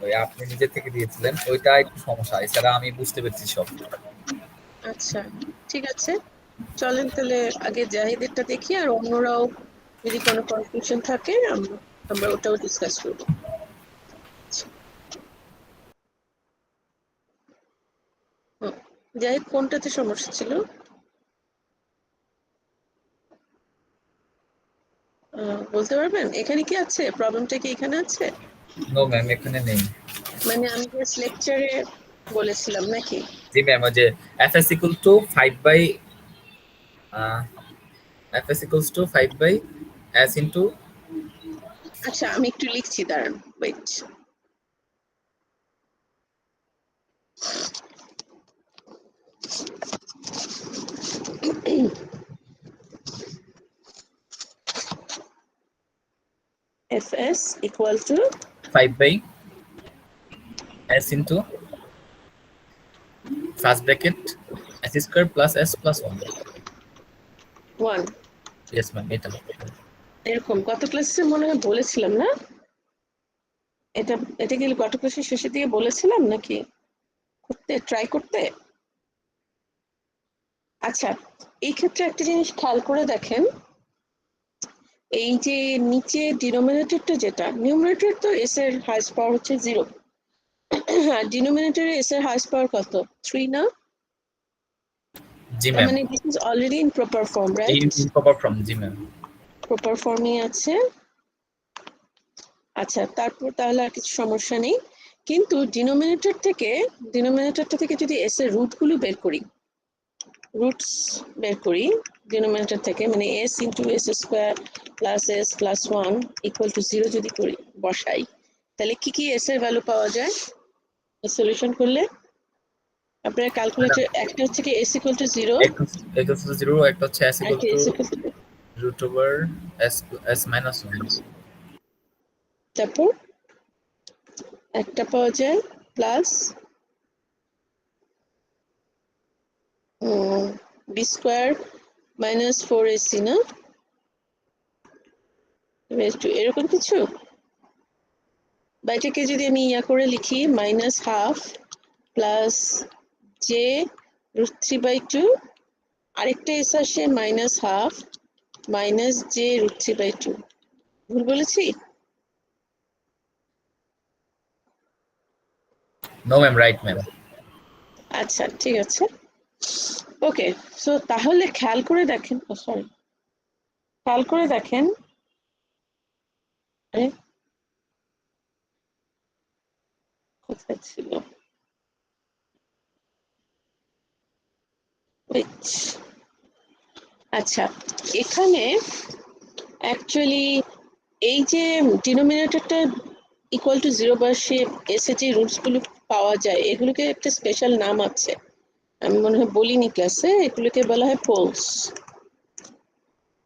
ওই আপনি নিজে থেকে দিয়েছিলেন, ওইটা একটু সমস্যা, এছাড়া আমি বুঝতে পেরেছি সব। আচ্ছা, ঠিক আছে, চলেন তাহলে আগে জাহিদেরটা দেখি, আর অন্যরাও যদি কোনো কনফিউশন থাকে আমরা ওটাও ডিসকাস করবো। জাহিদ, কোনটাতে সমস্যা ছিল? বলতে পারবেন এখানে কি আছে? প্রবলেমটা কি এখানে আছে? নো ম্যাম, এখানে নেই। মানে আমি জাস্ট লেকচারে বলেছিলাম নাকি? জি ম্যাম, ওই যে fs equal to 5 by fs equals to 5 by s into। আচ্ছা, আমি একটু লিখছি, দাঁড়ান, wait. fs equal to 5 by s into first bracket s square plus s plus 1। 1। Yes ma'am, এটা। এরকম গত ক্লাসে মনে হয় বলেছিলাম না? এটা এটা কি গত ক্লাসের শেষের দিকে বলেছিলাম নাকি করতে ট্রাই করতে? আচ্ছা, এই ক্ষেত্রে একটা জিনিস খেয়াল করে দেখেন, এই যে নিচে ডিনোমিনেটরটা, যেটা নিউমারেটর তো এস এর হাইয়েস্ট পাওয়ার হচ্ছে 0, আর ডিনোমিনেটরে এস এর হাইয়েস্ট পাওয়ার কত? 3 না? জি তার ম্যাম, মানে this is already in proper form, এই রাইট? ইম্প্রপার ফর্ম, জি ম্যাম। প্রপার ফর্মই আছে। আচ্ছা, তারপর তাহলে আর কিছু সমস্যা নেই। কিন্তু ডিনোমিনেটরটা থেকে যদি এস এর রুটগুলো রুটস বের করি ডিনোমিনেটর থেকে, মানে S into S square plus S plus 1 equal to 0 যদি করি, বসাই, তাহলে কি কি এস এর ভ্যালু পাওয়া যায় সলিউশন করলে? আপনার ক্যালকুলেটর একটা হচ্ছে কি এস ইকুয়াল টু 0, একটা হচ্ছে 0, একটা হচ্ছে s equal একটা to S equal to, root over s minus 1। তারপর একটা পাওয়া যায় plus B square minus 4ac, না এরকম কিছু? বা এটাকে যদি আমি ইয়া করে লিখি, minus half plus j root 3/2, আরেকটা এস আসে minus half minus j root 3/2। ভুল বলেছি? No ma'am, right ma'am. আচ্ছা, ঠিক আছে, ওকে। সো তাহলে খেয়াল করে দেখেন, সরি, খেয়াল করে দেখেন, কোথায় ছিল? আচ্ছা, এখানে অ্যাকচুয়ালি এই যে ডিনোমিনেটরটা ইকুয়াল টু 0 বসে এসে যে রুটস গুলো পাওয়া যায়, এগুলোকে একটা স্পেশাল নাম আছে, আমি মনে হয় বলিনি ক্লাসে, এগুলোকে বলা হয় পোলস।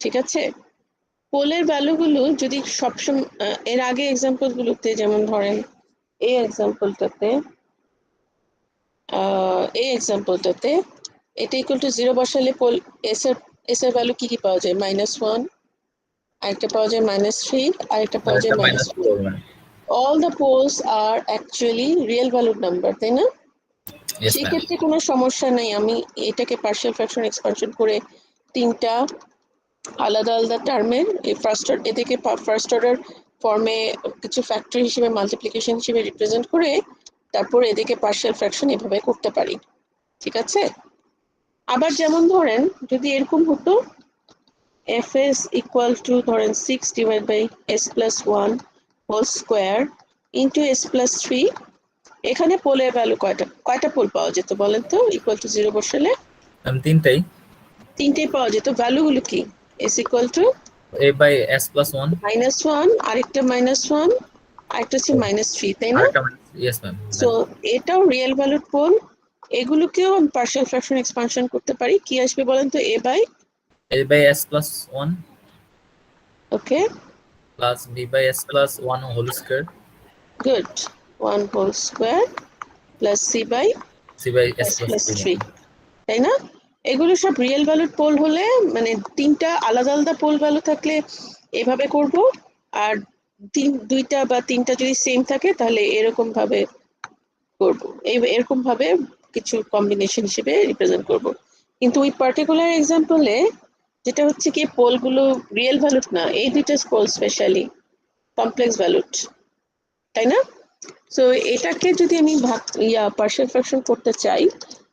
ঠিক আছে, পোলের ভ্যালুগুলো যদি সবসময় এর আগে এক্সাম্পল গুলোতে, যেমন ধরেন এই এক্সাম্পলটাতে এটা ইকুয়াল টু 0 বসালে পোল এস এর ভ্যালু কি কি পাওয়া যায়? -1, আরেকটা পাওয়া যায় -3, আরেকটা পাওয়া যায় -4। -4 ma'am. all the poles are actually real valued number, তাই না? Yes ma'am. সেক্ষেত্রে কোনো সমস্যা নেই, আমি এটাকে পার্শিয়াল ফ্র্যাকশন এক্সপানশন করে তিনটা আলাদা আলাদা টার্মের এদেরকে ফার্স্ট অর্ডার ফর্মে কিছু ফ্যাক্টর হিসেবে, মাল্টিপ্লিকেশন হিসেবে রিপ্রেজেন্ট করে তারপর এদেরকে পার্শিয়াল ফ্র্যাকশন এভাবে করতে পারি। ঠিক আছে, আবার যেমন ধরেন যদি এরকম হতো fs ইকুয়াল টু ধরেন 6 divide by s plus 1 whole square into s plus 3, এখানে পোলের ভ্যালু কয়টা পোল পাওয়া যেত বলেন তো ইকুয়াল টু 0 বসালে? ম্যাম, তিনটাই। তিনটেই পাওয়া যেত। ভ্যালুগুলো কি? s equal to a by s plus 1। -1, আরেকটা -1, আরেকটা হচ্ছে -3, তাই না? আরেকটা ইয়েস ম্যাম। সো এটাও রিয়েল ভ্যালুড পোল, এগুলোকেও পার্শিয়াল ফ্র্যাকশন এক্সপানশন করতে পারি। কি আসবে বলেন তো? a by s plus 1 okay, plus b by s plus 1 whole square good, 1 whole square plus c by c by s s plus plus 3 3, ma'am. তাই না? এগুলো সব রিয়েল ভ্যালুড পোল হলে, মানে তিনটা আলাদা আলাদা পোল ভ্যালু থাকলে এভাবে করব, আর দুইটা বা তিনটা যদি সেম থাকে তাহলে এরকম ভাবে করব, এরকম ভাবে কিছু কম্বিনেশন হিসেবে রিপ্রেজেন্ট করব। কিন্তু ওই পার্টিকুলার এক্সাম্পলে যেটা হচ্ছে কি পোলগুলো রিয়েল ভ্যালুট না, এই দুইটা পোল স্পেশালি কমপ্লেক্স ভ্যালুট, তাই না? সো এটাকে যদি আমি পার্শিয়াল ফ্র্যাকশন করতে চাই,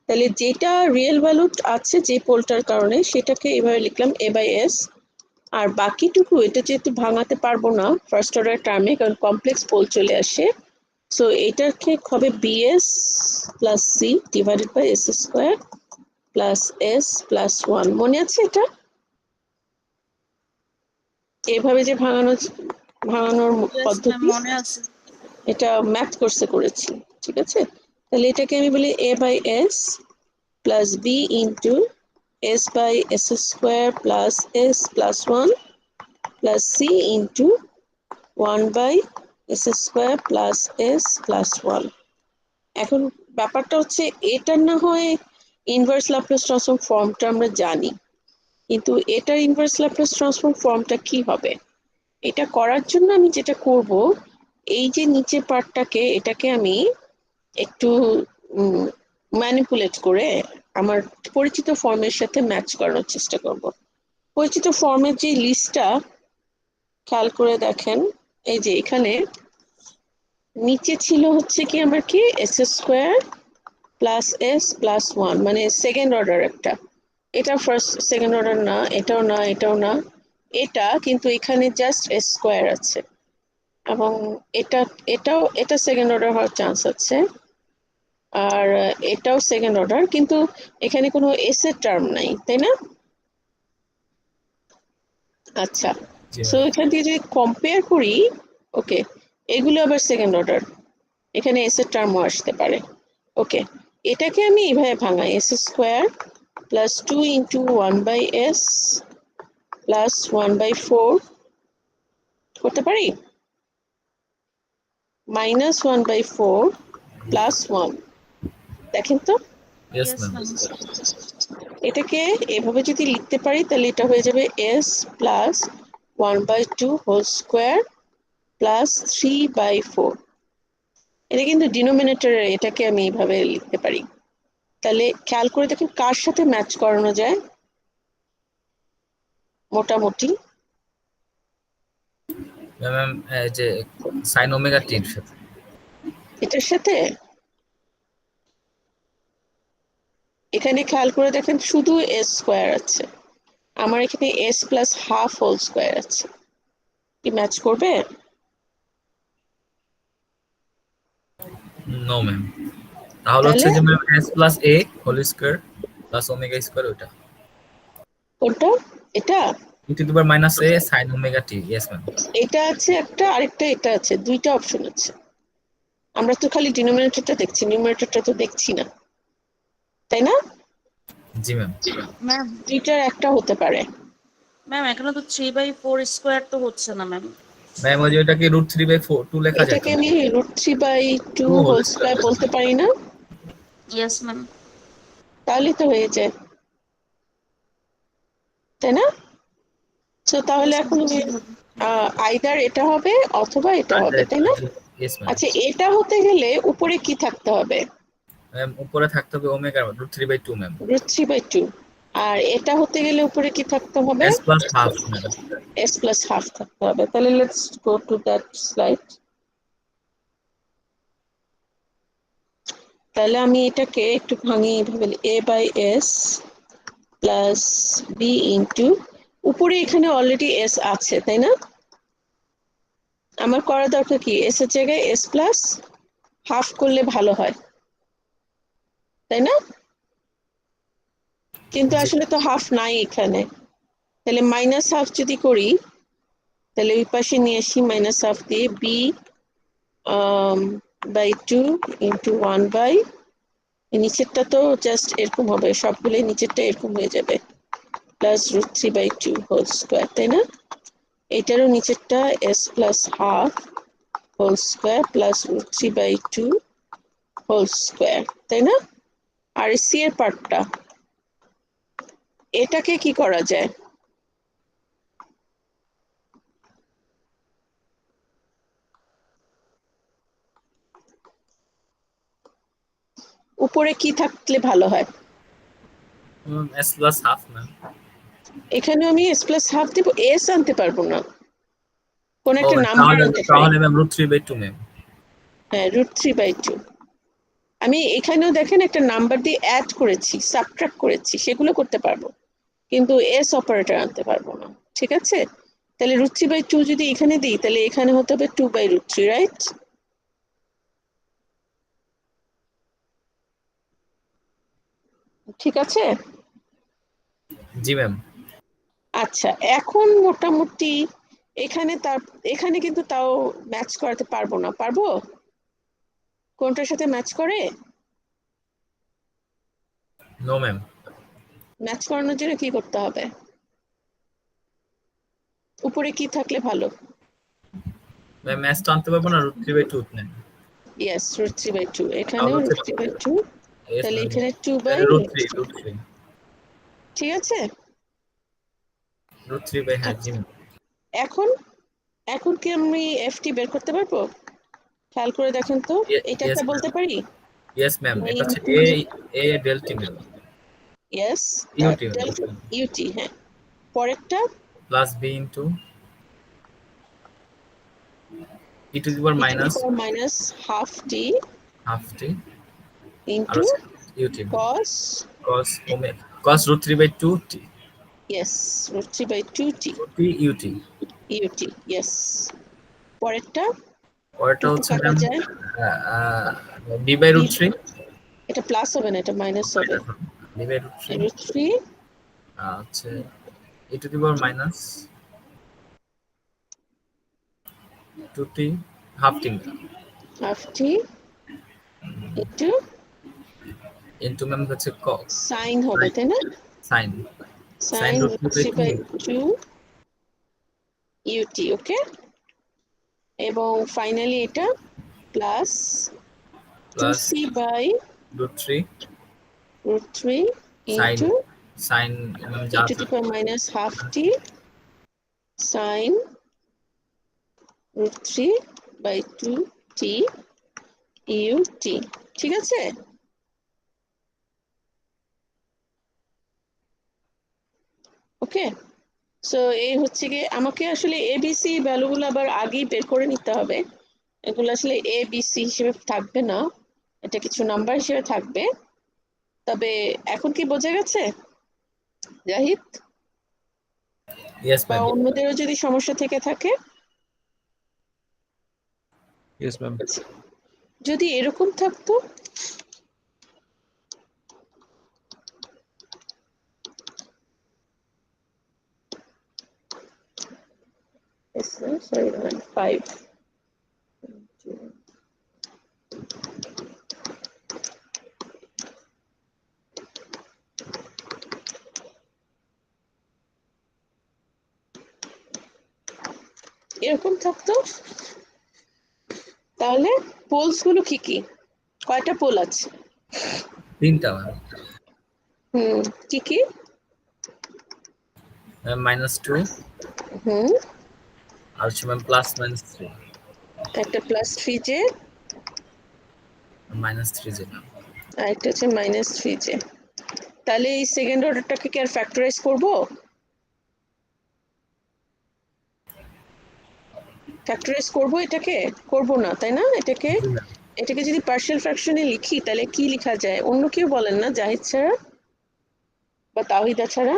তাহলে যেটা রিয়েল ভ্যালুট আছে যে পোলটার কারণে সেটাকে এভাবে লিখলাম a বাই s, আর বাকিটুকু এটা যেহেতু ভাঙাতে পারবো না ফার্স্ট অর্ডার টার্মে, কারণ কমপ্লেক্স পোল চলে আসে, সো এটাকে হবে bs plus c divided by s square plus s plus 1। মনে আছে এটা? এভাবে যে ভাঙানোর ইয়েস ম্যাম, পদ্ধতি, মনে আছে। এটা ম্যাথ কোর্সে করেছি, ঠিক আছে? তাহলে এটাকে আমি বলি a by s plus b into s by s square plus s plus 1 plus c into 1 by s square plus s plus 1। এখন ব্যাপারটা হচ্ছে এটার না হয় ইনভার্স ল্যাপ্লাস ট্রান্সফর্ম ফর্মটা আমরা জানি, কিন্তু এটার ইনভার্স ল্যাপ্লাস ট্রান্সফর্ম ফর্মটা কি হবে? এটা করার জন্য আমি যেটা করব, এই যে নিচের পার্টটাকে এটাকে আমি একটু ম্যানিপুলেট করে আমার পরিচিত ফর্মের সাথে ম্যাচ করানোর চেষ্টা করব। পরিচিত ফর্মের যে লিস্টটা খেয়াল করে দেখেন, এই যে এখানে নিচে ছিল হচ্ছে কি আমার কি S square plus S plus 1, মানে সেকেন্ড অর্ডার একটা, এটা ফার্স্ট সেকেন্ড অর্ডার না, এটাও না, এটাও না, এটা কিন্তু এখানে জাস্ট এস স্কোয়ার আছে, এবং এটা সেকেন্ড অর্ডার হওয়ার চান্স আছে, আর এটাও সেকেন্ড অর্ডার, কিন্তু এখানে কোনো এস এর টার্ম নাই, তাই না? আচ্ছা, জি সো ম্যাম। এখান থেকে যদি কম্পেয়ার করি, ওকে, এগুলো আবার সেকেন্ড অর্ডার, এখানে এস এর টার্মও আসতে পারে। ওকে, এটাকে আমি এইভাবে ভাঙাই, S square plus 2 into 1 by S plus 1 by 4 করতে পারি, মাইনাস 1 বাই 4 প্লাস 1। দেখেন তো, ইয়েস ইয়েস ম্যাম। ম্যাম। এটাকে এভাবে যদি লিখতে পারি তাহলে এটা হয়ে যাবে s plus 1 by 2 whole square plus 3 by 4। এটা কিন্তু ডিনোমিনেটরে, এটাকে আমি এইভাবে লিখতে পারি। তাহলে খেয়াল করে দেখুন কার সাথে ম্যাচ করানো যায় মোটামুটি। ম্যাম যে সাইন ওমেগা টির সাথে। এটার সাথে এখানে খেয়াল করে দেখেন শুধু এস স্কোয়ার আছে, আমার এখানে S plus half whole square আছে, কি ম্যাচ করবে? No ma'am. তাহলে হচ্ছে তাহলে যে ma'am S plus A whole square plus omega square, ওইটা কোনটা? এটা e to the power minus A sine omega T. Yes ma'am. এটা আছে একটা, আরেকটা এটা আছে, দুইটা অপশন আছে। আমরা তো খালি ডিনোমিনেটরটা দেখছি, নিউমারেটরটা তো দেখছি না, তাই না? জি ম্যাম। ম্যাম দুইটার একটা হতে পারে। ম্যাম এখানে তো 3/4 স্কোয়ার তো হচ্ছে না ম্যাম। ম্যাম ওই যে ওইটাকে √3/4 লেখা যায় তো এটাকে আমি √3/2 to whole whole square square লেখা বলতে যায়। পারি না? Yes ma'am. তাহলে তো হয়ে যায়, তাই না? তো তাহলে ইয়েস এখন ম্যাম। আমি আইদার এটা হবে অথবা এটা হবে, তাই না? Yes ma'am. আচ্ছা, এটা হতে গেলে উপরে কি থাকতে হবে? ম্যাম উপরে থাকতে হবে ওমেগা √3/2 ম্যাম। √3/2। আর এটা হতে গেলে উপরে কি থাকতে হবে? S plus half ma'am. S plus half থাকতে হবে। তাহলে let's go to that slide. তাহলে আমি এটাকে একটু ভাঙিয়ে এইভাবে A by S plus B into, উপরে এখানে অলরেডি এস আছে, তাই না? আমার করা দরকার কি, এস এর জায়গায় এস প্লাস হাফ করলে ভালো হয়, তাই না? কিন্তু জি আসলে তো হাফ নাই এখানে, তাহলে মাইনাস হাফ যদি করি, তাহলে ওই পাশে নিয়ে আসি, মাইনাস হাফ দিয়ে বি বাই 2 ইন্টু 1 বাই, নিচেরটা তো জাস্ট এরকম হবে, সবগুলো নিচেরটা এরকম হয়ে যাবে, প্লাস √3/2 হোল স্কোয়ার, তাই না? এটারও নিচেরটা s plus half whole square plus √3/2 whole square, তাই না? আর সি এর পার্টটা, এটাকে কি করা যায়? উপরে কি থাকলে ভালো হয়? S plus half ma'am. এখানে আমি s প্লাস হাফ দিব, s আনতে পারবো না, কোন ও একটা ম্যাম, নাম্বার আনতে পারি। তাহলে ম্যাম √3/2 ম্যাম। হ্যাঁ, √3/2। আমি এখানেও দেখেন একটা নাম্বার দিয়ে অ্যাড করেছি, সাবট্রাক্ট করেছি, সেগুলো করতে পারবো, কিন্তু এস অপারেটর আনতে পারবো না। ঠিক আছে, তাহলে √3/2 যদি এখানে দিই, তাহলে এখানে হতে হবে 2/√3, রাইট? ঠিক আছে। জি ম্যাম। আচ্ছা, এখন মোটামুটি এখানে কিন্তু তাও ম্যাচ করাতে পারবো না, পারবো? কোনটার সাথে ম্যাচ করে? No ma'am. ম্যাচ করানোর জন্য কি করতে হবে? উপরে কি থাকলে ভালো? ম্যাম ম্যাচ তো আনতে পারবো না, √3/2 ম্যাম। ইয়েস, √3/2, তাহলে এখানেও হচ্ছে √3/2, yes তাহলে ম্যাম, এখানে √3 2/√3। √3 ঠিক আছে। হ্যাঁ জি ম্যাম। এখন এখন কি আমি এফটি বের করতে পারবো? খেয়াল করে দেখেন তো, এটা ইয়েস একটা ম্যাম। বলতে পারি। ইয়েস ম্যাম, এটা হচ্ছে a delta ma'am. Yes, UT UT, হ্যাঁ। পরেরটা plus b into e⁻⁻, minus half T half t, আর ইন্টু হচ্ছে UT cos, cos √3/2 t yes, √3/2 ut। UT, yes. পরেরটা পরেরটা টুকু হচ্ছে কাটা ম্যাম যায়, b/√3, এটা প্লাস হবে না, এটা মাইনাস হবে। b/√3 √3 হচ্ছে e⁻⁻, 2t, half t half T into into ma'am হচ্ছে সাইন হবে, তাই না? Sine sine √3/2 √3/2 UT, okay. এবং ফাইনালি এটা plus plus 2c/√3 √3 sine into sine যা e⁻⁻, half T sine √3/2 T UT. ঠিক আছে। ওকে, সো এই হচ্ছে গিয়ে আমাকে আসলে এবিসি ভ্যালুগুলো আবার আগেই বের করে নিতে হবে। এগুলো আসলে এবিসি হিসেবে থাকবে না, এটা কিছু নাম্বার হিসেবে থাকবে। তবে এখন কি বোঝা গেছে জাহিদ? ইয়েস বা ম্যাম। অন্যদেরও যদি সমস্যা থেকে থাকে? Yes ma'am. যদি এরকম থাকতো, সরি 5, এরকম থাকতো, তাহলে পোলস গুলো কি কি, কয়টা পোল আছে? 3টা ম্যাম। কি কি? -2 হুম, আর হচ্ছে ম্যাম +-3, একটা +3 জে, -3 যে ম্যাম। আর একটা হচ্ছে -3 জে। তাহলে এই সেকেন্ড অর্ডারটাকে কি আর ফ্যাক্টরাইজ করবো? ফ্যাক্টরাইজ করবো এটাকে? করবো না, তাই না? এটাকে যদি পার্শিয়াল ফ্র্যাকশনে লিখি, তাহলে কি লেখা যায়? অন্য কেউ বলেন না, জাহিদ ছাড়া বা তাওহিদা ছাড়া।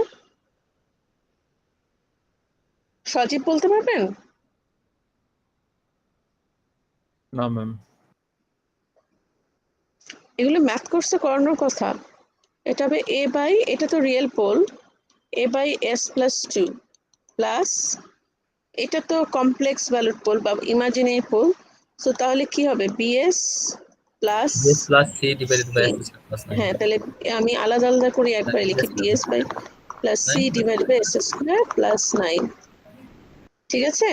সজীব বলতে পারবেন? না ম্যাম। এগুলো ম্যাথ কোর্সে করানোর কথা। এটা হবে এটা তো রিয়েল পোল, a/s+2 প্লাস, এটা তো কমপ্লেক্স ভ্যালুড পোল বা ইমাজিনারি পোল, সো তাহলে কি হবে? bs plus bs + c / s + 9। হ্যাঁ, তাহলে আমি আলাদা আলাদা করে একবার লিখি, bs/+c / s² + 9। ঠিক আছে,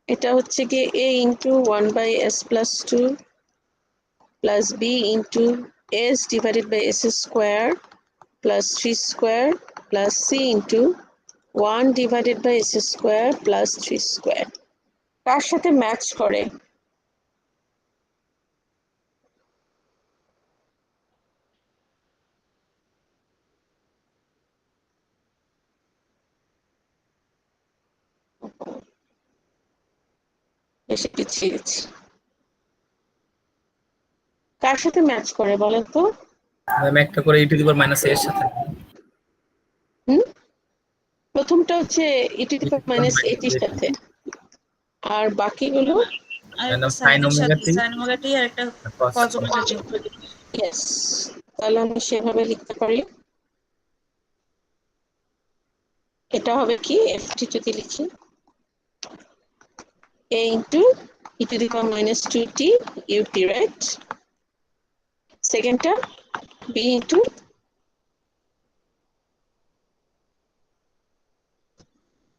এটা হচ্ছে কি a into 1/s+2 plus b into s / s² plus 3² plus c into 1/s² plus 3²। কার সাথে ম্যাচ করে? বেশি পিছিয়ে গেছি। কার সাথে ম্যাচ করে বলেন তো? ম্যাম একটা করে e to the power minus এর সাথে হুম, প্রথমটা হচ্ছে e to the e to power the power minus minus এইটির এর সাথে, আর বাকিগুলো আর ম্যাম একটা সাইন সাইনের ওমেগা সাথে, টি সাইন ওমেগা টি আর একটা কস কজ ওমেগা টি। ইয়েস। তাহলে আমি সেভাবে লিখতে পারি। এটা হবে কি এফটি যদি লিখি a into e to the power minus 2t ut, right? Secondটা b into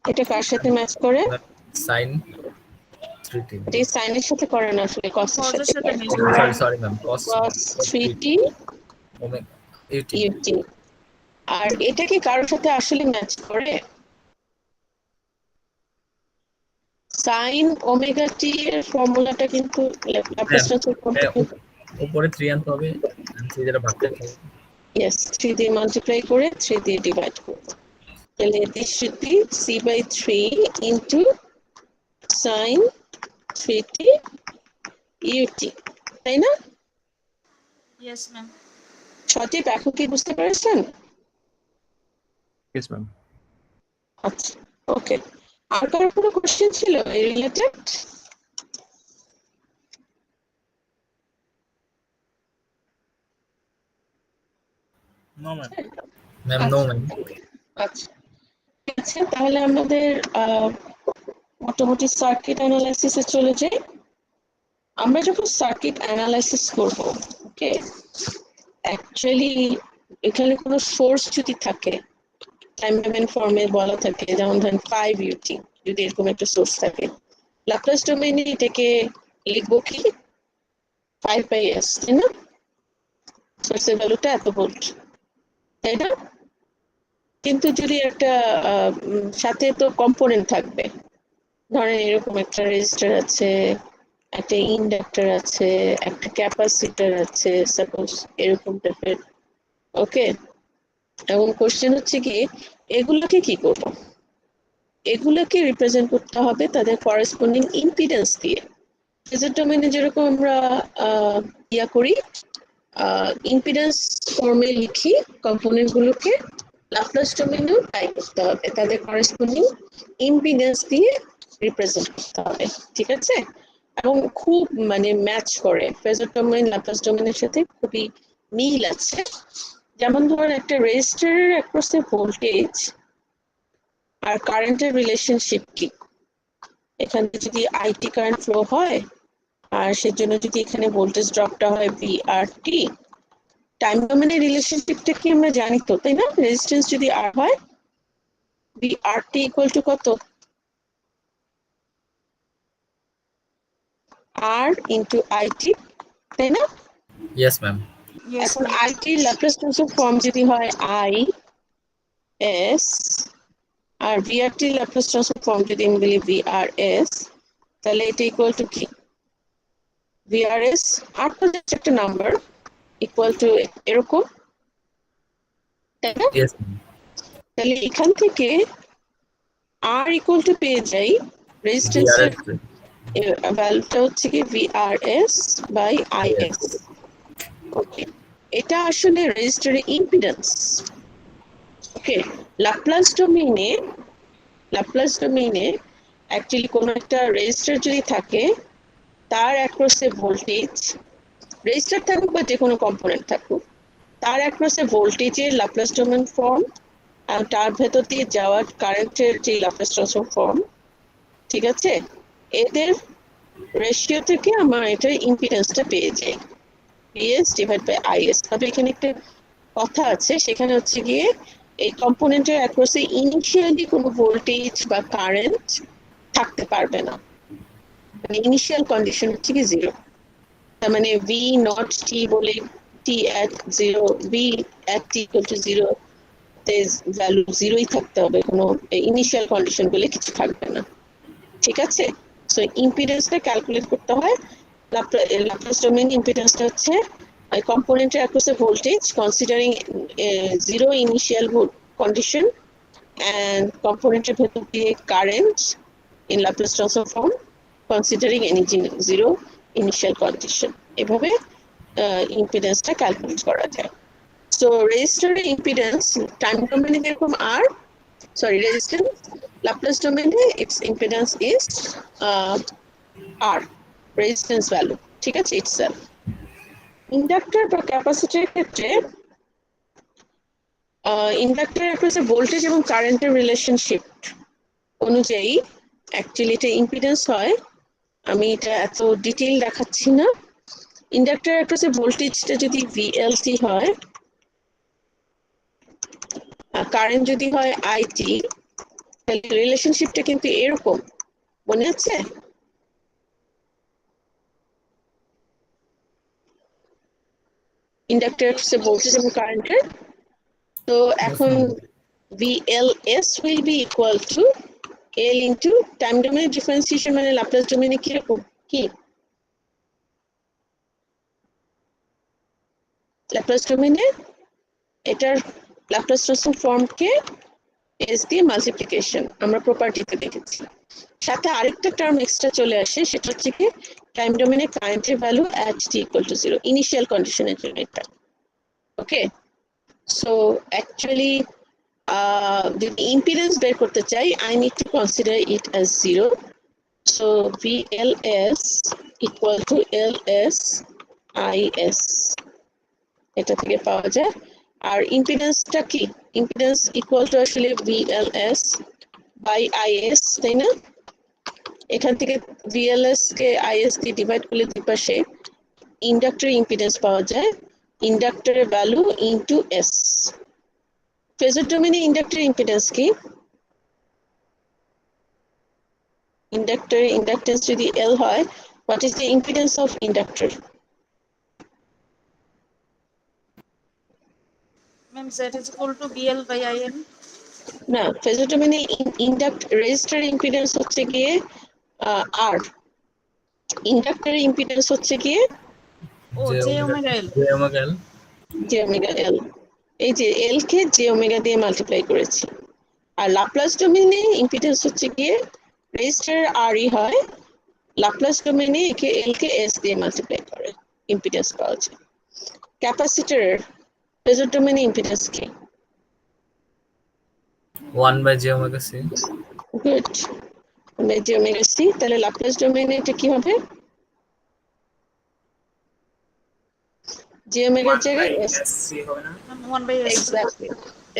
এটা কার সাথে ম্যাচ করে? সাইন 3t এটা সাইনের সাথে করে না, আসলে কসের কজের সাথে সাথে করে। মিলে যায়। সরি ম্যাম কস cos 3t omega ut ut। আর এটা কি কারোর সাথে আসলে ম্যাচ করে? সাইন ওমেগা টি এর ফর্মুলাটা কিন্তু ল্যাপ্লাস ট্রান্সফর্ম উপরে 3 আনতে হবে, 3 যেটা ভাগ করতে হবে। ইয়েস 3 দিয়ে মাল্টিপ্লাই করে 3 দিয়ে ডিভাইড করব। তাহলে this should be c by 3 into sin 3t ut, তাই না? Yes ma'am. সঠিক এখন কি বুঝতে পেরেছেন? Yes, ma'am. আচ্ছা, ওকে। আর কারো কোনো কোশ্চেন ছিল এই রিলেটেড? ম্যাম নো ম্যাম আচ্ছা, ঠিক আছে। তাহলে আমাদের মোটামুটি সার্কিট অ্যানালাইসিসে চলে যাই। আমরা যখন সার্কিট অ্যানালাইসিস করব, ওকে, অ্যাকচুয়ালি এখানে কোনো সোর্স যদি থাকে, টাইম ডোমেন ফর্মে বলা থাকে, যেমন ধরেন 5 ut, যদি এরকম একটা সোর্স থাকে, ল্যাপ্লাস ডোমেইনে এটাকে লিখবো কি 5 বাই s, তাই না? সোর্সের ভ্যালুটা এত ভোল্ট, তাই না? কিন্তু যদি একটা সাথে তো কম্পোনেন্ট থাকবে, ধরেন এরকম একটা রেজিস্টার আছে, একটা ইন্ডাক্টর আছে, একটা ক্যাপাসিটর আছে, সাপোজ এরকম টাইপের, ওকে। এবং কোশ্চেন হচ্ছে কি এগুলোকে কি করব? এগুলোকে রিপ্রেজেন্ট করতে হবে তাদের করেসপন্ডিং ইম্পিডেন্স দিয়ে। ফেজার ডোমেইনে যেরকম আমরা ইয়া করি, ইম্পিডেন্স ফর্মে লিখি কম্পোনেন্ট গুলোকে, ল্যাপ্লাস ডোমেইনেও তাই করতে হবে, তাদের করেসপন্ডিং ইম্পিডেন্স দিয়ে রিপ্রেজেন্ট করতে হবে, ঠিক আছে? এবং খুব মানে ম্যাচ করে, ফেজার ডোমেইন ল্যাপ্লাস ডোমেইনের সাথে খুবই মিল আছে। যেমন ধরুন একটা রেজিস্টারের অ্যাক্রসে ভোল্টেজ আর কারেন্টের রিলেশনশিপ কি, এখানে যদি আইটি কারেন্ট ফ্লো হয় আর সেজন্য যদি এখানে ভোল্টেজ ড্রপটা হয় ভিআরটি, টাইম ডোমেনের রিলেশনশিপটা কি আমরা জানি তো, তাই না? রেজিস্ট্যান্স যদি আর হয়, ভিআরটি ইকুয়াল টু কত? আর ইনটু আইটি, তাই না? ইয়েস ম্যাম ইয়েস এখন ma'am. IT Laplace transform form যদি হয় আই এস, আর ভিআরটি ল্যাপ্লাস ট্রান্সফর্ম ফর্ম যদি আমি বলি ভিআরএস, তাহলে এটা ইকুয়াল টু কি? ভিআরএস আর তো জাস্ট একটা নাম্বার ইকুয়াল টু এরকম, তাই না? ইয়েস ম্যাম তাহলে এখান থেকে আর ইকুয়াল টু পেয়ে যাই রেজিস্ট্যান্সের ভ্যালুটা হচ্ছে কি ভিআরএস বাই আইএস, ওকে। এটা আসলে রেজিস্টারের ইম্পিডেন্স, ওকে। ল্যাপ্লাস ডোমেইনে অ্যাকচুয়ালি কোনো একটা রেজিস্টার যদি থাকে, তার অ্যাক্রসে ভোল্টেজ, রেজিস্টার থাকুক বা যে কোনো কম্পোনেন্ট থাকুক, তার অ্যাক্রসে ভোল্টেজের ল্যাপ্লাস ডোমেইন ফর্ম আর তার ভেতর দিয়ে যাওয়া কারেন্টের যে ল্যাপ্লাস ট্রান্সফর্ম ফর্ম, ঠিক আছে? এদের রেশিও থেকে আমার এটা ইম্পিডেন্সটা পেয়ে যাই, ভিএস ডিভাইড বাই আইএস। তবে এখানে একটা কথা আছে, সেখানে হচ্ছে গিয়ে এই কম্পোনেন্টের অ্যাক্রসে ইনিশিয়ালি কোনো ভোল্টেজ বা কারেন্ট থাকতে পারবে না, মানে ইনিশিয়াল কন্ডিশন হচ্ছে কি জিরো। তার মানে ভি নট টি বলে T at zero, V at T equal to zero তে ভ্যালু জিরোই থাকতে হবে, কোনো ইনিশিয়াল কন্ডিশন বলে কিছু থাকবে না, ঠিক আছে? সো ইম্পিডেন্সটা ক্যালকুলেট করতে হয়, ল্যাপ্লাস ডোমেইন ইম্পিডেন্সটা হচ্ছে কম্পোনেন্টের অ্যাক্রসে voltage considering zero initial condition and component ভেতর দিয়ে current in Laplace transform form considering any zero initial condition. এভাবে ইম্পিডেন্সটা ক্যালকুলেট করা যায়। সো রেজিস্টারের ইম্পিডেন্স টাইম ডোমেনে যেরকম আর, sorry, resistance, Laplace domain its impedance is R, resistance value, ঠিক আছে, itself. ইন্ডাক্টর বা ক্যাপাসিটরের ক্ষেত্রে ইন্ডাক্টর অ্যাক্রসে ভোল্টেজ এবং কারেন্টের রিলেশনশিপ অনুযায়ী অ্যাকচুয়ালি এটা ইম্পিডেন্স হয়। আমি এটা এত ডিটেইল দেখাচ্ছি না। ইন্ডাক্টর অ্যাক্রসে ভোল্টেজটা যদি VLT হয়, কারেন্ট যদি হয় IT, তাহলে রিলেশনশিপটা কিন্তু এরকম, মনে আছে? ইন্ডাক্টর ভোল্টেজ এবং কারেন্টের। তো এখন VLS will be equal to L into time domain differentiation, মানে ল্যাপ্লাস ডোমেনে কিরকম, কি ল্যাপ্লাস ডোমেনে এটার ল্যাপ্লাস ট্রান্সফর্ম ফর্মকে S দিয়ে মাল্টিপ্লিকেশন আমরা প্রপার্টিতে দেখেছি। সাথে আরেকটা টার্ম এক্সট্রা চলে আসে, সেটা হচ্ছে কি টাইম ডোমেনে কারেন্টের value at t equal to 0 initial কন্ডিশনের জন্য এটা। ওকে, সো অ্যাকচুয়ালি যদি ইম্পিডেন্স বের করতে চাই, I need to consider it as 0. So VLS equal to LS IS, এটা থেকে পাওয়া যায়। আর ইম্পিডেন্সটা কি, ইম্পিডেন্স ইকুয়াল টু আসলে VLS বাই IS, তাই না? এখান থেকে VLS কে IS দিয়ে ডিভাইড করলে দুই পাশে ইন্ডাক্টরের ইম্পিডেন্স পাওয়া যায়, ইন্ডাক্টরের ভ্যালু ইনটু S। ফেজার ডোমেনে ইন্ডাক্টরের ইম্পিডেন্স কি, ইন্ডাক্টেন্স যদি L হয়, what is the impedance of inductor? Ma'am, Z is equal to BL by IN. না, ফেজার ডোমেনে রেজিস্টার ইম্পিডেন্স হচ্ছে গিয়ে R, ইন্ডাক্টরের ইম্পিডেন্স হচ্ছে গিয়ে ও J omega L. j omega L। এই যে L কে j ওমেগা দিয়ে মাল্টিপ্লাই করেছি। আর লাপ্লাস ডোমেনে ইম্পিডেন্স হচ্ছে গিয়ে রেজিস্টার R ই হয়, লাপ্লাস ডোমেনে একে L কে S দিয়ে মাল্টিপ্লাই করে ইম্পিডেন্স পাওয়া যায়। ক্যাপাসিটরের ফেজার ডোমেনে ইম্পিডেন্স কি? 1 by j omega c. Good, j omega c। তাহলে লাপ্লাস ডোমেনে এটা কি হবে? j ওমেগার জায়গায় s। Ma'am, 1 by S.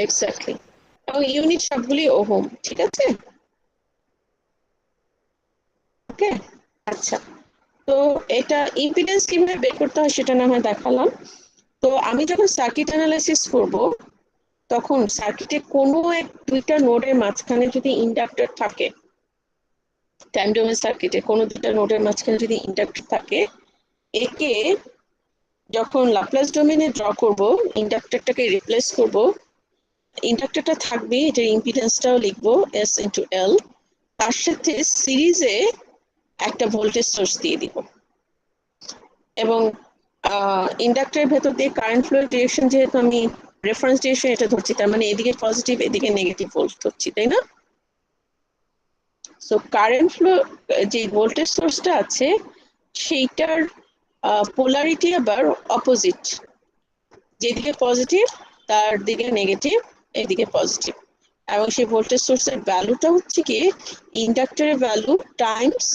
Exactly. এবং ইউনিট সবগুলি ওহম, ঠিক আছে? ওকে, আচ্ছা। তো এটা ইম্পিডেন্স কিভাবে বের করতে হয় সেটা না হয় দেখালাম। তো আমি যখন সার্কিট অ্যানালাইসিস করব, তখন সার্কিটে কোনো দুইটা নোডের মাঝখানে যদি ইন্ডাক্টর থাকে, টাইম ডোমেন সার্কিটে কোনো দুইটা নোডের মাঝখানে যদি ইন্ডাক্টর থাকে, একে যখন লাপ্লাস ডোমেনে ড্র করব, ইন্ডাক্টরটাকে রিপ্লেস করব, ইন্ডাক্টরটা থাকবে, এটার ইম্পিডেন্সটাও লিখবো S ইন্টু L, তার সাথে সিরিজে একটা ভোল্টেজ সোর্স দিয়ে দিব, এবং ইন্ডাক্টরের ভেতর দিয়ে কারেন্ট ফ্লো ডিরেকশন যেহেতু আমি রেফারেন্স ডিরেকশন এটা ধরছি, তার মানে এদিকে পজিটিভ এদিকে নেগেটিভ ভোল্ট ধরছি, তাই না? সো কারেন্ট ফ্লো যে ভোল্টেজ সোর্সটা আছে সেইটার পোলারিটি আবার অপোজিট, যেদিকে পজিটিভ তার দিকে নেগেটিভ, এদিকে পজিটিভ, এবং সেই ভোল্টেজ সোর্সের ভ্যালুটা হচ্ছে কি ইন্ডাক্টরের ভ্যালু টাইমস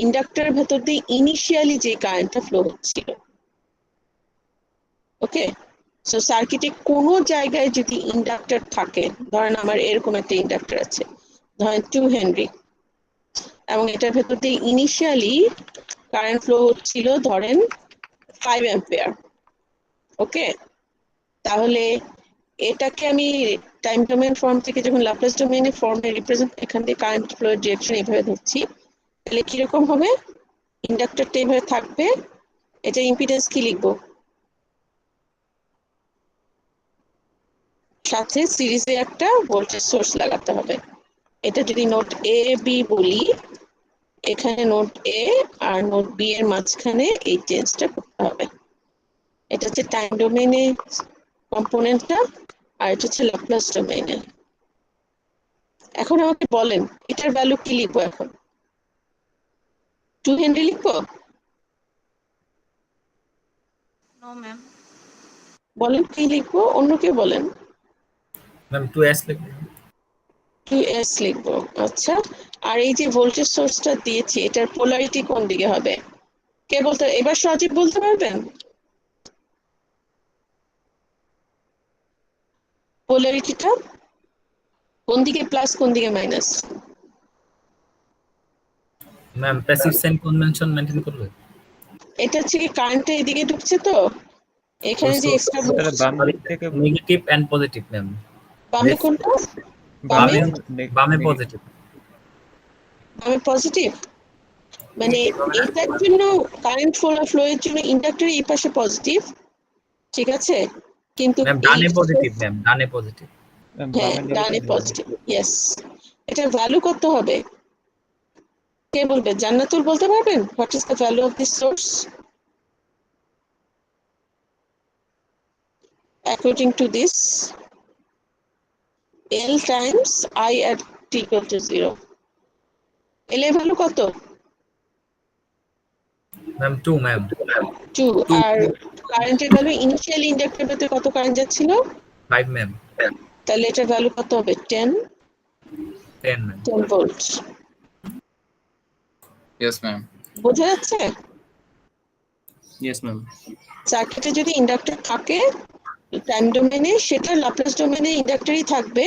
ইন্ডাক্টরের ভেতর দিয়ে ইনিশিয়ালি যে কারেন্টটা ফ্লো হচ্ছিল। ওকে, সো সার্কিটে কোনো জায়গায় যদি ইন্ডাক্টর থাকে, ধরেন আমার এরকম একটা ইন্ডাক্টর আছে, ধরেন 2 হেনরি, এবং এটার ভেতর দিয়ে ইনিশিয়ালি কারেন্ট ফ্লো হচ্ছিল ধরেন 5 অ্যাম্পিয়ার। ওকে, তাহলে এটাকে আমি টাইম ডোমেন ফর্ম থেকে যখন ল্যাপ্লাস ডোমেনে ফর্মে রিপ্রেজেন্ট, এখান থেকে কারেন্ট ফ্লো ডিরেকশন এইভাবে ধরছি, তাহলে কিরকম হবে? ইন্ডাক্টরটা এইভাবে থাকবে, এটা ইম্পিডেন্স কি লিখবো? সাথে সিরিজে একটা ভোল্টেজ সোর্স লাগাতে হবে। এটা যদি নোড এ বি বলি, এখানে নোড এ আর নোড বি এর মাঝখানে এই চেঞ্জটা করতে হবে। এটা হচ্ছে টাইম ডোমেনে কম্পোনেন্টটা, আর এটা হচ্ছে ল্যাপ্লাস ডোমেনে। এখন আমাকে বলেন এটার ভ্যালু কি লিখবো এখন? 2 হেনরি লিখবো? No ma'am. বলেন কি লিখবো, অন্য কেউ বলেন। ম্যাম 2s লিখবেন। 2s লিখবো, আচ্ছা। আর এই যে ভোল্টেজ সোর্সটা দিয়েছি, এটার পোলারিটি কোন দিকে হবে? কে বলতে, এবার সজীব বলতে পারবেন পোলারিটিটা কোন দিকে প্লাস কোন দিকে minus? Ma'am passive sign convention maintain করবে। এটা হচ্ছে কি কারেন্টটা এদিকে ঢুকছে, তো এখানে যে এক্সট্রা তাহলে বাম দিক থেকে নেগেটিভ এন্ড পজিটিভ ম্যাম। বামে কোনটা? বামে বামে বামে পজিটিভ। বামে পজিটিভ, মানে এটার জন্য কারেন্ট ফ্লো এর জন্য ইন্ডাক্টরের এই পাশে পজিটিভ, ঠিক আছে, কিন্তু ম্যাম ডানে পজিটিভ ম্যাম, ডানে পজিটিভ। হ্যাঁ বামে ডানে নেগেটিভ। Positive, yes. এটার ভ্যালু কত হবে কে বলবে? জান্নাতুল বলতে পারবেন what is the value of this source according to this L times I at t equal to 0? L এর ভ্যালু কত? Ma'am 2 ma'am. 2। আর কারেন্টের ভ্যালু ইনিশিয়াল ইন্ডাক্টরের ভেতরে কত কারেন্ট যাচ্ছিল? 5 ম্যাম। তাহলে এটার ভ্যালু কত হবে? 10 ম্যাম। ভোল্ট। Yes, ma'am. বোঝা যাচ্ছে? Yes, ma'am. সার্কিটে যদি ইন্ডাক্টর থাকে টাইম ডোমেনে, সেটা ল্যাপ্লাস ডোমেনে ইন্ডাক্টরই থাকবে,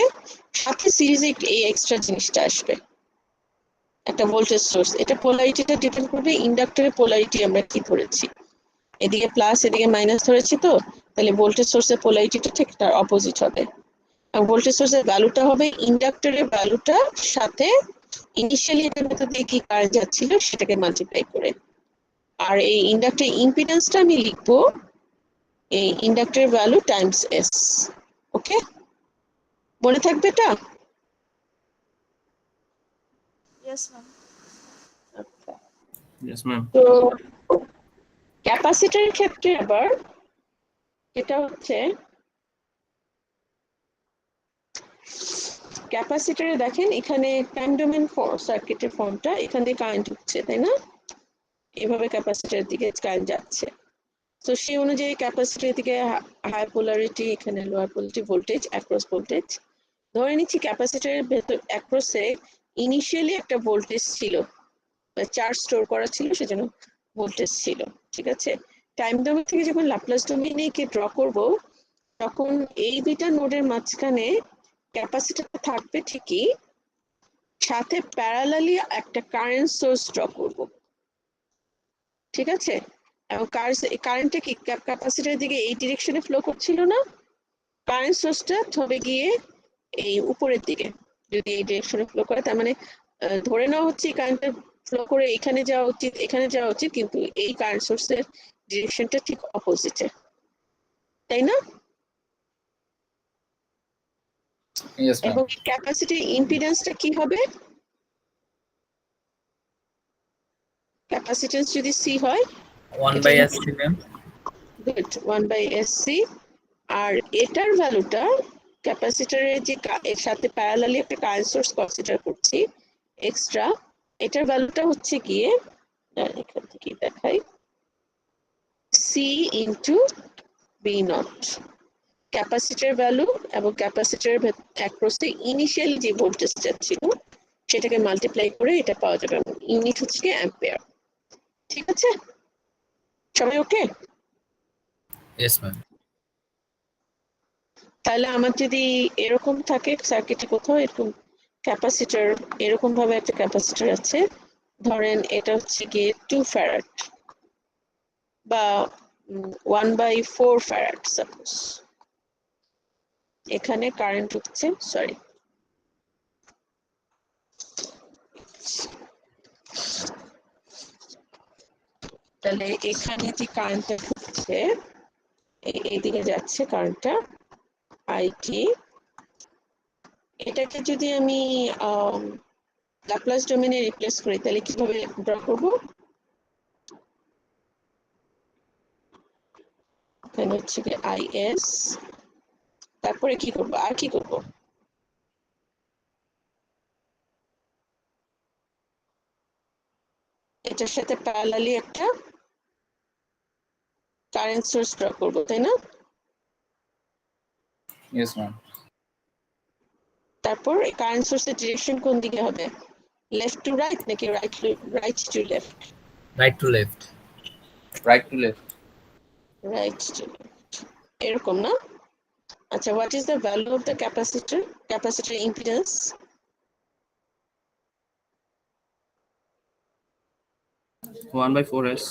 সাথে সিরিজে এই এক্সট্রা জিনিসটা আসবে, একটা ভোল্টেজ সোর্স। এটা পোলারিটিটা ডিপেন্ড করবে ইন্ডাক্টরের পোলারিটি আমরা কি ধরেছি, এদিকে প্লাস এদিকে মাইনাস ধরেছি, তো তাহলে ভোল্টেজ সোর্সের পোলারিটিটা ঠিক তার অপোজিট হবে। আর ভোল্টেজ সোর্সের ভ্যালুটা হবে ইন্ডাক্টরের ভ্যালুটা সাথে ইনিশিয়ালি এটার মধ্যে দিয়ে কি কারেন্ট যাচ্ছিল সেটাকে মাল্টিপ্লাই করে। আর এই ইন্ডাক্টর ইম্পিডেন্সটা আমি লিখবো এই ইন্ডাক্টরের ভ্যালু টাইমস এস। ওকে, মনে থাকবে এটা? Yes ma'am. আচ্ছা, Yes, ma'am. তো ক্যাপাসিটরের ক্ষেত্রে আবার এটা হচ্ছে, ক্যাপাসিটরে দেখেন এখানে টাইম ডোমেন সার্কিটের ফর্মটা, এখান দিয়ে কারেন্ট ঢুকছে, তাই না? এভাবে ক্যাপাসিটরের দিকে কারেন্ট যাচ্ছে, তো সেই অনুযায়ী ক্যাপাসিটরের দিকে হাই পোলারিটি, এখানে lower polarity voltage, across voltage. ধরে নিচ্ছি ক্যাপাসিটরের ভেতর অ্যাক্রসে ইনিশিয়ালি একটা ভোল্টেজ ছিল, চার্জ স্টোর করা ছিল, সেজন্য ভোল্টেজ ছিল, ঠিক আছে। টাইম ডোমেন থেকে যখন ল্যাপ্লাস ডোমেনে কে ড্র করব, তখন এই দুইটা নোডের মাঝখানে ক্যাপাসিটর থাকবে ঠিকই, সাথে প্যারালালি একটা কারেন্ট সোর্স ড্র করব, ঠিক আছে। এবং কারেন্টটা কি ক্যাপাসিটরের দিকে এই ডিরেকশনে ফ্লো করছিল না, কারেন্ট সোর্সটা হবে গিয়ে এই উপরের দিকে, যদি এই ডিরেকশনে ফ্লো করে, তার মানে ধরে নেওয়া হচ্ছে কারেন্টটা ফ্লো করে এখানে যাওয়া উচিত, এখানে যাওয়া উচিত, কিন্তু এই কারেন্ট সোর্সের ডিরেকশনটা ঠিক অপোজিটে, তাই না? Yes, ma'am. এবং ক্যাপাসিটির ইম্পিডেন্সটা কি হবে? ক্যাপাসিটেন্স যদি সি হয় 1/sc ম্যাম। Good, 1/sc। আর এটার ভ্যালুটা ক্যাপাসিটরের যে এর সাথে প্যারালালি একটা কারেন্ট সোর্স কনসিডার করছি এক্সট্রা, এটার ভ্যালুটা হচ্ছে গিয়ে এখান থেকে দেখাই, c into b naught. Capacitor value এবং ক্যাপাসিটরের অ্যাক্রসে ইনিশিয়াল যে ভোল্টেজটা ছিল সেটাকে মাল্টিপ্লাই করে এটা পাওয়া যাবে, ইউনিট হচ্ছে কি অ্যাম্পিয়ার, ঠিক আছে? সবাই ওকে? Yes ma'am. তাহলে আমার যদি এরকম থাকে সার্কিটে কোথাও এরকম ক্যাপাসিটর, এরকম ভাবে একটা ক্যাপাসিটর আছে, ধরেন এটা হচ্ছে গিয়ে 2 ফ্যারাড বা 1/4 ফ্যারাড সাপোজ, এখানে কারেন্ট ঢুকছে, সরি তাহলে এখানে যে কারেন্টটা ঢুকছে এইদিকে যাচ্ছে কারেন্টটা আইটি, এটাকে যদি আমি ল্যাপ্লাস ডোমেনে রিপ্লেস করি তাহলে কিভাবে ড্র করব? এখানে হচ্ছে কি আইএস, তারপরে কি করব, আর কি করব? এটা এটার সাথে প্যারালালি একটা কারেন্ট সোর্স ড্র করবো, তাই না? Yes, ma'am. তারপর কারেন্ট সোর্সের ডিরেকশন কোন দিকে হবে? লেফট টু রাইট নাকি right to left? Right to left. Right to left. Right to left, এরকম না? আচ্ছা, what is the value of the capacitor impedance? 1/4 S.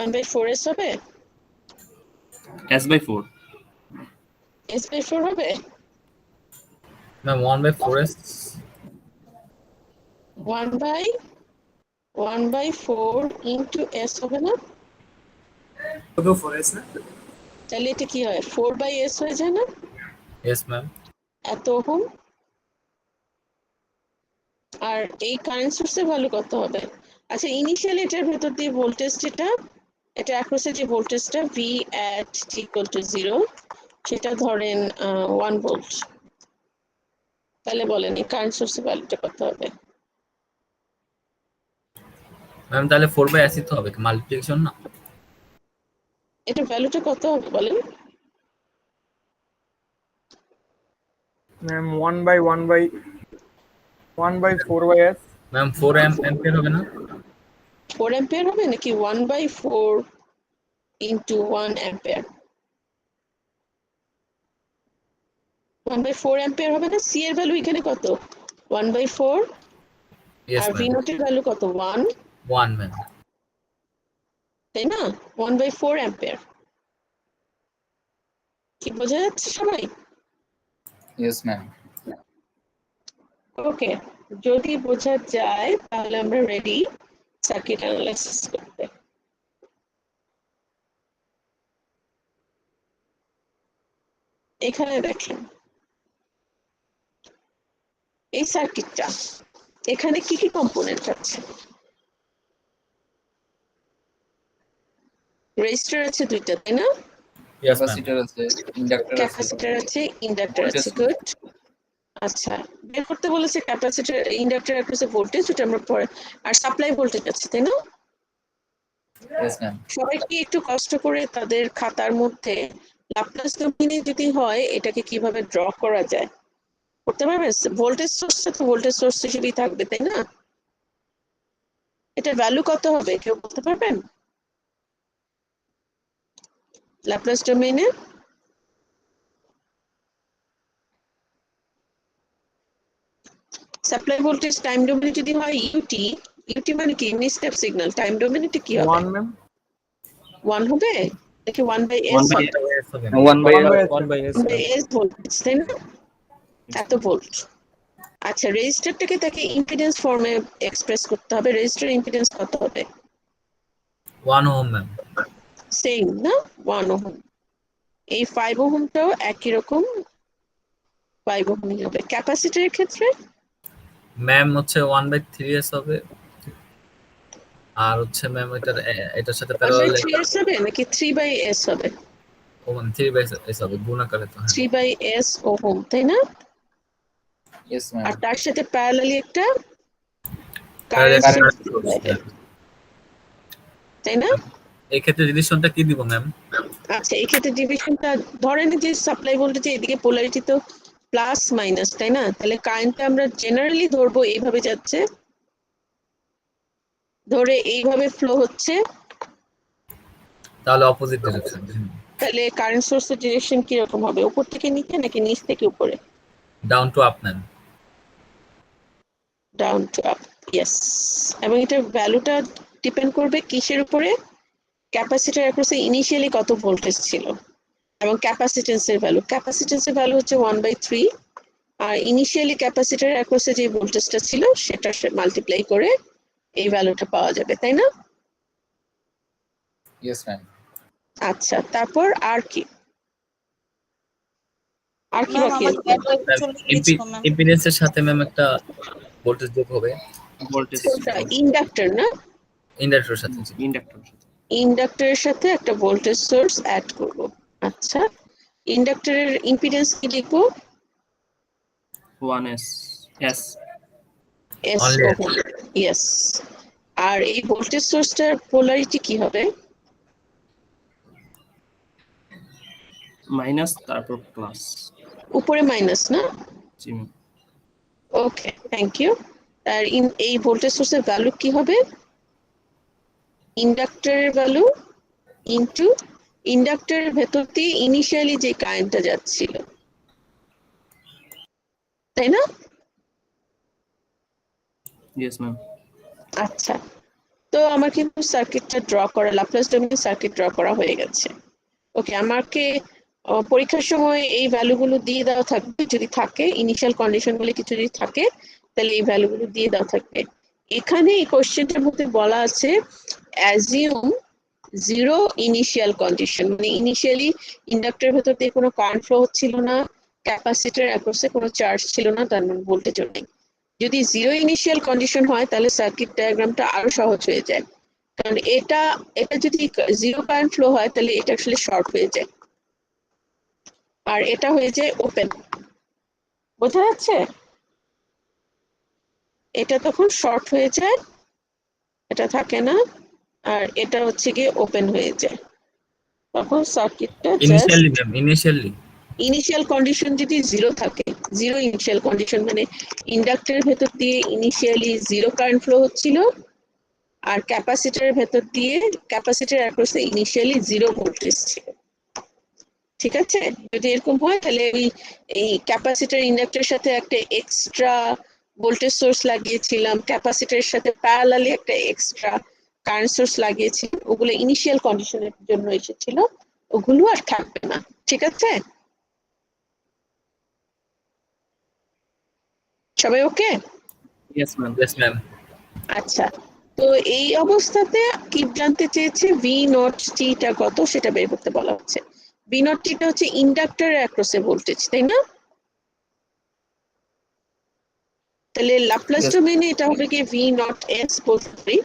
1/4 s হবে? S/4. S/4 হবে? ম্যাম 1/4s 1/4 ইন্টু s হবে না? তাহলে এটা কি হয়? 4/s হয়ে যায় না? Yes ma'am. এত ওহম। আর এই কারেন্ট সোর্সের ভ্যালু কত হবে? আচ্ছা, ইনিশিয়ালি এটার ভেতর দিয়ে ভোল্টেজ এটা অ্যাক্রসে যে ভোল্টেজটা V at t=0 সেটা ধরেন 1 ভোল্ট। তাহলে বলেন এই কারেন্ট সোর্সের ভ্যালুটা কত হবে? ম্যাম তাহলে 4/s তো হবে, মাল্টিপ্লিকেশন না? এটা ভ্যালুটা কত হবে বলেন? Ma'am 1/4/s। ম্যাম 4 অ্যাম্পিয়ার হবে না? 4 অ্যাম্পিয়ার হবে নাকি 1/4 ইন্টু 1 অ্যাম্পিয়ার? 1/4 অ্যাম্পিয়ার হবে না? সি এর ভ্যালু এখানে কত? 1/4। ইয়েস আর ভি ম্যাম। নট এর ভ্যালু কত? 1, 1 ম্যাম। তাই না? 1/4 অ্যাম্পিয়ার। কি বোঝা যাচ্ছে সবাই? Yes, ma'am. ওকে, যদি বোঝা যায় তাহলে আমরা রেডি সার্কিট অ্যানালাইসিস করতে। এখানে দেখেন এই সার্কিটটা, এখানে কি কি কম্পোনেন্ট আছে? রেজিস্টার আছে দুইটা, তাই না? Yes ma'am. Capacitor আছে, inductor আছে, ক্যাপাসিটর আছে, ইন্ডাক্টর আছে। voltage good. আচ্ছা, বের করতে বলেছে ক্যাপাসিটর, ইন্ডাক্টর অ্যাক্রসে ভোল্টেজ, ওটা আমরা পরে, আর সাপ্লাই ভোল্টেজ আছে, তাই না? Yes, ma'am. সবাই কি একটু কষ্ট করে তাদের খাতার মধ্যে ল্যাপ্লাস ডোমেইনে যদি হয় এটাকে কিভাবে ড্র করা যায় করতে পারবেন? ভোল্টেজ সোর্সটা তো ভোল্টেজ সোর্স হিসেবেই থাকবে, তাই না? এটা ভ্যালু কত হবে কেউ বলতে পারবেন? ল্যাপ্লাস ডোমেইনে সাপ্লাই ভোল্টেজ টাইম ডোমেইনে যদি হয় ইউটি মানে কি? Unit step signal. টাইম ডোমেইনে কি হবে? 1 ম্যাম। 1 হবে নাকি 1/s 1/s হবে? 1/s হবে। 1/s. 1/s ma'am. 1/s voltage, তাই না? এত ভোল্ট। আচ্ছা, রেজিস্টারটাকে তাকে ইম্পিডেন্স ফর্মে এক্সপ্রেস করতে হবে। রেজিস্টার ইম্পিডেন্স কত হবে? 1 ওহম ম্যাম। সেম না? 1 ওহম। এই 5 ওহমটাও একই রকম 5 ওহমই হবে। ক্যাপাসিটরের ক্ষেত্রে ম্যাম হচ্ছে 1/3s হবে। আর হচ্ছে ম্যাম এটার সাথে প্যারালাল 1/3s হবে নাকি 3/s হবে? 3/s হবে, গুণ আকারে তো। 3/s ওহম, তাই না? Yes, আর ma'am. তার সাথে প্যারালালি একটা Parallel current current source source, হবে, তাই না? এই ক্ষেত্রে রিলেশনটা কি দিব ম্যাম? আচ্ছা, এই ক্ষেত্রে ডিভিশনটা ধরেন যে সাপ্লাই ভোল্টেজ এদিকে পোলারিটি তো প্লাস মাইনাস, তাই না? তাহলে কারেন্টটা আমরা জেনারেলি ধরবো এইভাবে যাচ্ছে, ধরে এইভাবে ফ্লো হচ্ছে, তাহলে অপোজিট ডিরেকশন। তাহলে কারেন্ট সোর্সের ডিরেকশন কি রকম হবে? উপর থেকে নিচে নাকি নিচ থেকে উপরে? Down to up ma'am. Down to up, yes. এবং এটার ভ্যালুটা ডিপেন্ড করবে কিসের উপরে? ক্যাপাসিটর অ্যাক্রসে ইনিশিয়ালি কত ভোল্টেজ ছিল এবং ক্যাপাসিটেন্সের ভ্যালু। ক্যাপাসিটেন্সের ভ্যালু হচ্ছে 1/3, আর ইনিশিয়ালি ক্যাপাসিটর অ্যাক্রসে যে ভোল্টেজটা ছিল সেটা মাল্টিপ্লাই করে এই ভ্যালুটা পাওয়া যাবে, তাই না? Yes, ma'am. আচ্ছা, তারপর আর কি ম্যাম বাকি আমার আছে? ব্যাটা চলে গিয়েছিল ম্যাম। ইম্পিডেন্সের সাথে ম্যাম একটা ভোল্টেজ যোগ হবে Voltage. ইন্ডাক্টর না? ইন্ডাক্টরের সাথে। Inductor. ইন্ডাক্টরের সাথে একটা ভোল্টেজ সোর্স অ্যাড করব। আচ্ছা, ইন্ডাক্টরের ইম্পিডেন্স কি লিখবো? 1s. S. S Only S. Ohm, yes. আর এই ভোল্টেজ সোর্সটার পোলারিটি কি হবে? মাইনাস তারপর প্লাস। উপরে মাইনাস না? জি ম্যাম। Okay, thank you. আর এই ভোল্টেজ সোর্সের ভ্যালু কি হবে? ইন্ডাক্টরের ভ্যালু ইনটু ইন্ডাক্টরের ভেতর দিয়ে ইনিশিয়ালি যে কারেন্টটা যাচ্ছিল, তাই না? Yes ma'am. আচ্ছা, তো আমার কিন্তু সার্কিটটা ড্র করা, ল্যাপ্লাস ডোমেইন সার্কিট ড্র করা হয়ে গেছে। ওকে, আমাকে পরীক্ষার সময় এই ভ্যালুগুলো দিয়ে দেওয়া থাকবে, যদি থাকে ইনিশিয়াল কন্ডিশন বলে কিছু যদি থাকে তাহলে এই ভ্যালুগুলো দিয়ে দেওয়া থাকবে। এখানে এই কোশ্চেনটার মধ্যে বলা আছে অ্যাজিউম জিরো ইনিশিয়াল কন্ডিশন, মানে ইনিশিয়ালি ইন্ডাক্টরের ভেতর দিয়ে কোনো কারেন্ট ফ্লো হচ্ছিল না, ক্যাপাসিটর অ্যাক্রসে কোনো চার্জ ছিল না, তার মানে ভোল্টেজও নেই। যদি জিরো ইনিশিয়াল কন্ডিশন হয় তাহলে সার্কিট ডায়াগ্রামটা আরো সহজ হয়ে যায়, কারণ এটা যদি জিরো কারেন্ট ফ্লো হয় তাহলে এটা আসলে শর্ট হয়ে যায়, আর এটা হয়ে যায় ওপেন। বোঝা যাচ্ছে? এটা তখন শর্ট হয়ে যায়, এটা থাকে না, আর এটা হচ্ছে গিয়ে ওপেন হয়ে যায়। তখন সার্কিটটা just initially ma'am, initially initial condition যদি জিরো থাকে, জিরো ইনিশিয়াল কন্ডিশন মানে ইন্ডাক্টরের ভেতর দিয়ে ইনিশিয়ালি জিরো কারেন্ট ফ্লো হচ্ছিল, আর ক্যাপাসিটরের ভেতর দিয়ে ক্যাপাসিটর অ্যাক্রসে ইনিশিয়ালি জিরো ভোল্টেজ ছিল। ঠিক আছে, যদি এরকম হয় তাহলে এই ক্যাপাসিটর ইন্ডাক্টরের সাথে একটা এক্সট্রা ভোল্টেজ সোর্স লাগিয়েছিলাম, ক্যাপাসিটরের সাথে প্যারালালি একটা এক্সট্রা কারেন্ট সোর্স লাগিয়েছিলাম, ওগুলো ইনিশিয়াল কন্ডিশনের জন্য এসেছিল, ওগুলো আর থাকবে না। ঠিক আছে, সবাই okay? Yes ma'am. Yes ma'am. আচ্ছা, তো এই অবস্থাতে কি জানতে চেয়েছে? ভি নট টিটা কত সেটা বের করতে বলা হচ্ছে। ভি নট টিটা হচ্ছে ইন্ডাক্টরের অ্যাক্রসে ভোল্টেজ, তাই না? তাহলে ল্যাপ্লাস Yes. ডোমেইনে এটা হবে কি ভি নট এস বলতে পারি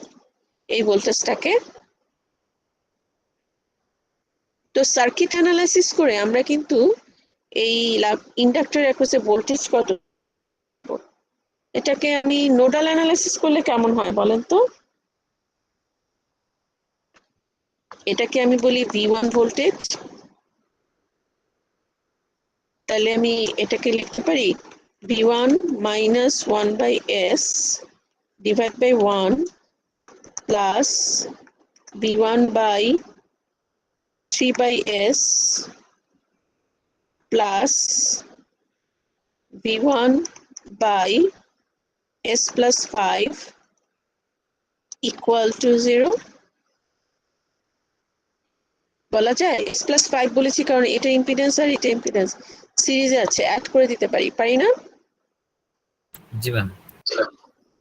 এই ভোল্টেজটাকে। তো সার্কিট অ্যানালাইসিস করে আমরা কিন্তু এই ইন্ডাক্টর অ্যাক্রসে ভোল্টেজ কত, এটাকে আমি নোডাল অ্যানালাইসিস করলে কেমন হয় বলেন তো? এটাকে আমি বলি V1 ভোল্টেজ, তাহলে আমি এটাকে লিখতে পারি V1 minus 1 by S divided by 1 plus V1 by 3 by S plus V1 by S plus 5 equal to 0। বলা যায় S plus 5 বলেছি কারণ এটা ইম্পিডেন্স আর এটা ইম্পিডেন্স সিরিজে আছে, অ্যাড করে দিতে পারি না? জি ম্যাম।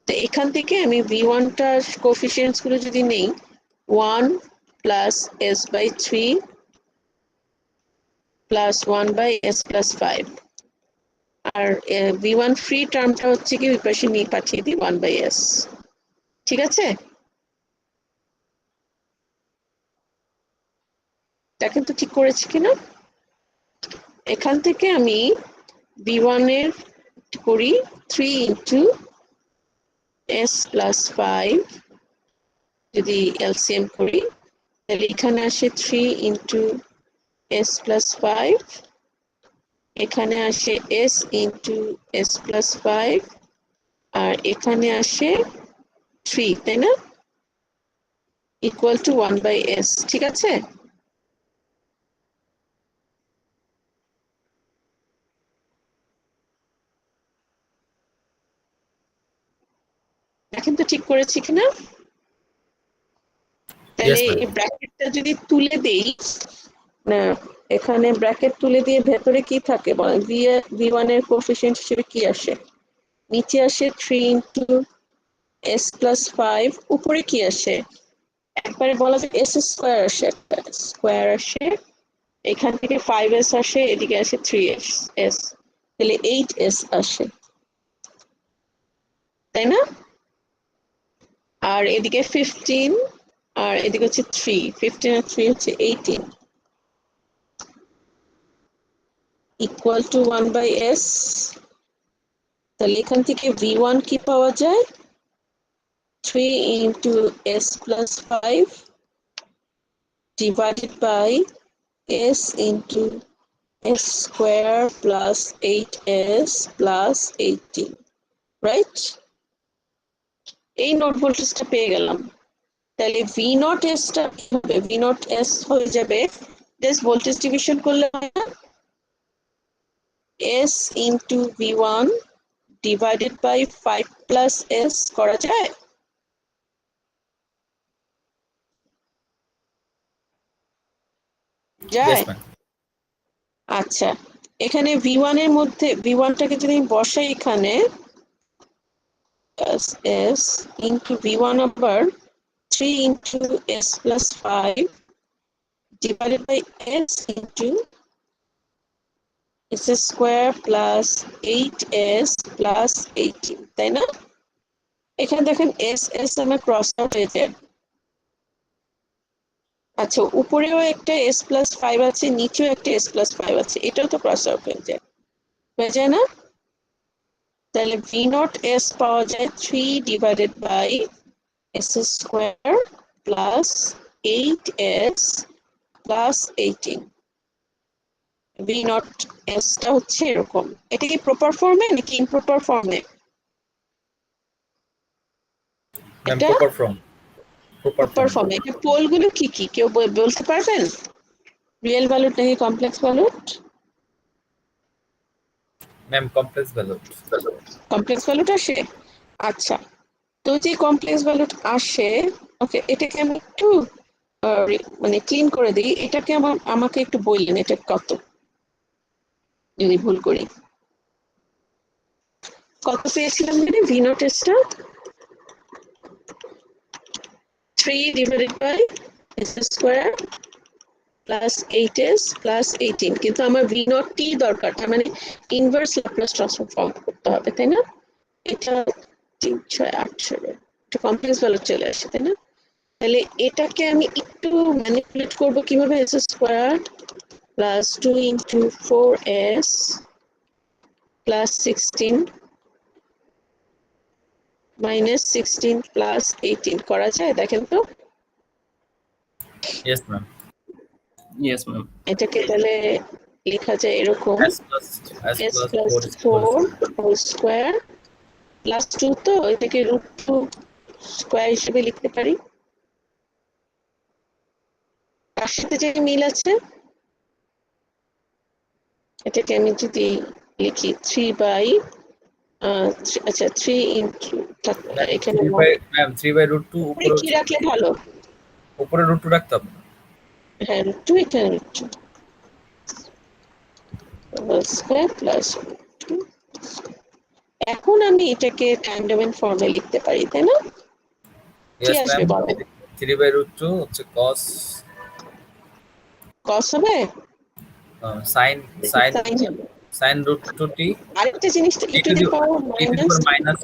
তো এখান থেকে আমি V1 টার কোএফিসিয়েন্টস গুলো যদি নেই 1 plus S by 3 plus 1 by S plus 5, আর V1 ফ্রি টার্মটা হচ্ছে কি ওই পাশে নিয়ে পাঠিয়ে দিই 1 by S। ঠিক আছে, দেখেন তো ঠিক করেছি কিনা। এখান থেকে আমি V1 এর করি 3 into S plus 5, যদি এলসিএম করি তাহলে এখানে আসে 3 into S plus 5, এখানে আসে S into S plus 5, আর এখানে আসে 3, তাই না? Equal to 1 by S। ঠিক আছে, দেখেন তো ঠিক করেছি কিনা। তাহলে Yes, ma'am. এই ব্র্যাকেটটা যদি তুলে দেই, না এখানে ব্র্যাকেট তুলে দিয়ে ভেতরে কি থাকে বলেন? V1 এর কোএফিসিয়েন্ট হিসেবে কি আসে? নিচে আসে 3 into S plus 5, উপরে কি আসে? একবারে বলা যায় S স্কয়ার আসে, স্কয়ার আসে, এখান থেকে 5S আসে, এদিকে আসে 3S, তাহলে 8S আসে, তাই না? আর এদিকে 15, আর এদিকে হচ্ছে 3, 15 আর 3 হচ্ছে 18, ইকুয়াল টু 1 by S। তাহলে এখান থেকে V1 কি পাওয়া যায়? 3 into s plus 5 divided by s into s square plus 8s plus 18, right? এই নোট ভোল্টেজটা পেয়ে গেলাম। তাহলে ভি নট এসটা কি হবে? ভি নট এস হয়ে যাবে জাস্ট ভোল্টেজ ডিভিশন করলে হয় না, s into v one divided by 5 plus s করা যায়? যায়? Yes, ma'am. আচ্ছা, এখানে ভি ওয়ান এর মধ্যে ভি ওয়ানটাকে যদি আমি বসাই এখানে এস ইন্টু ভি ওয়ান আবার 3 into S plus 5 divided by s into s square plus 8s plus 18, তাই না? এখানে দেখেন s s আমার ক্রস আউট হয়ে যায়। আচ্ছা, উপরেও একটা s plus 5 আছে, নিচেও একটা s plus 5 আছে, এটাও তো ক্রস আউট হয়ে যায় না? তাহলে v নট s পাওয়া যায় 3 divided by s square plus 8s plus 18। v not s টা হচ্ছে এরকম। এটা কি প্রপার ফর্মে নাকি ইমপ্রপার ফর্মে? Ma'am, এটা proper form. Proper proper form. ফর্মে। এটা পোলগুলো কি কি কেউ বলতে পারবেন? রিয়েল ভ্যালুট নাকি complex valued? Ma'am, complex value. Complex valued আসে? আচ্ছা, তো যে কমপ্লেক্স ভ্যালুট আসে, ওকে, এটাকে আমি একটু মানে ক্লিন করে দিই। এটাকে আমাকে একটু বললেন এটা কত, যদি ভুল করি। কত পেয়েছিলাম মানে V naught এসটা? 3 divided by s square plus 8s plus 18, কিন্তু আমার ভি নট টি দরকার, তার মানে ইনভার্স ল্যাপ্লাস ট্রান্সফর্ম করতে হবে, তাই না? এটা 3 6 8 7 এটা কমপ্লেক্স ভ্যালু চলে আসে, তাই না? তাহলে এটাকে আমি একটু ম্যানিপুলেট করব কিভাবে, s square plus 2 into 4s plus 16 minus 16 plus 18 করা যায়? দেখেন তো। Yes, ma'am. Yes, ma'am. এটাকে তাহলে লেখা যায় এরকম, S plus s plus 4 whole square plus 2, তো এটাকে রুট 2 স্কয়ার হিসেবে লিখতে পারি। তার সাথে যে মিল আছে, এটাকে আমি যদি লিখি 3 বাই আচ্ছা 3 ইন্টু এখানে 3 by ma'am 3 by root 2 উপরে কি রাখলে ভালো? উপরে root 2 রাখতে হবে। হ্যাঁ, রুট 2, এখানে রুট 2 হোল স্কয়ার প্লাস 2। এখন আমি এটাকে টাইম ডোমেন ফর্মে লিখতে পারি, তাই না? কি Yes, আসবে ma'am. বলো? 3 by root 2 হচ্ছে cos কস হবে? sin সাইন হবে। sin root 2t আরেকটা জিনিস, e e to to the the power e to the power minus minus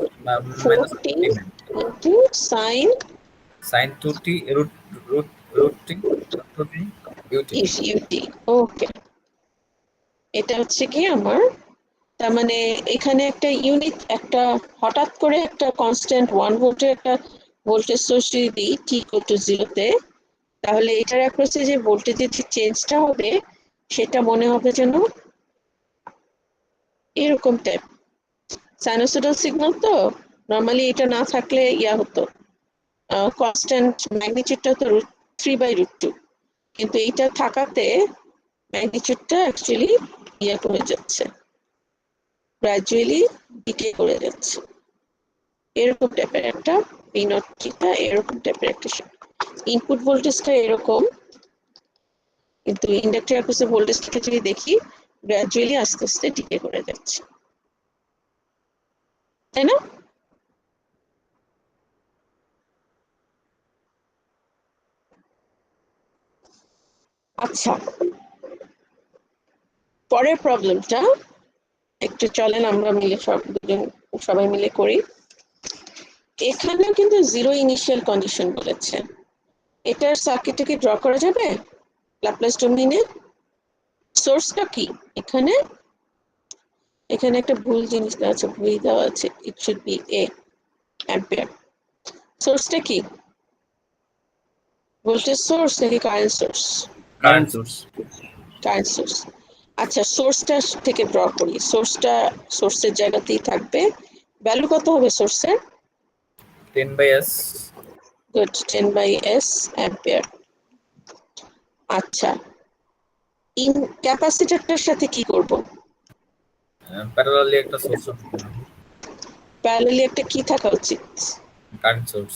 14 14 ma'am. into sin sin 2t root t ut. is ut। ওকে, এটা হচ্ছে কি আমার, তার মানে এখানে একটা ইউনিট, একটা হঠাৎ করে একটা কনস্ট্যান্ট 1 ভোল্টের একটা ভোল্টেজ সোর্স যদি দিই t equal to 0 তে, তাহলে এটার অ্যাক্রসে যে ভোল্টেজের যে চেঞ্জটা হবে সেটা মনে হবে যেন এরকম টাইপ সাইনোসয়েডাল সিগন্যাল। তো নরমালি এটা না থাকলে ইয়া হতো, কনস্ট্যান্ট ম্যাগনিটিউডটা তো √3/√2, কিন্তু এইটা থাকাতে ম্যাগনিটিউডটা অ্যাকচুয়ালি ইয়া করে যাচ্ছে, গ্র্যাজুয়ালি ডিকে করে যাচ্ছে। এরকম টাইপের একটা ভি নট টিটা, এরকম টাইপের একটা ইনপুট ভোল্টেজটা এরকম, কিন্তু ইন্ডাক্টর অ্যাক্রসে ভোল্টেজটাকে যদি দেখি গ্র্যাজুয়ালি আস্তে আস্তে ডিকে করে যাচ্ছে, তাই না? আচ্ছা, পরের প্রবলেমটা একটু চলেন আমরা মিলে সবাই মিলে করি। এখানেও কিন্তু 0 ইনিশিয়াল কন্ডিশন বলেছে। এটার সার্কিটটাকে ড্র করা যাবে ল্যাপ্লাস ডোমেইনে? সোর্সটা কি এখানে? এখানে একটা ভুল জিনিস দেওয়া আছে, ভুল দেওয়া আছে, it should B A ampere. সোর্সটা কি? ভোল্টেজ সোর্স নাকি current source? Current source. Current source. আচ্ছা, সোর্সটা থেকে ড্র করি। সোর্সের জায়গাতেই থাকবে। ভ্যালু কত হবে সোর্সের? 10/s good, 10/s ampere. আচ্ছা, ইন ক্যাপাসিটরটার সাথে কি করব? প্যারালালি একটা সোর্স অফ প্যারালালি একটা কি থাকা উচিত? Current source.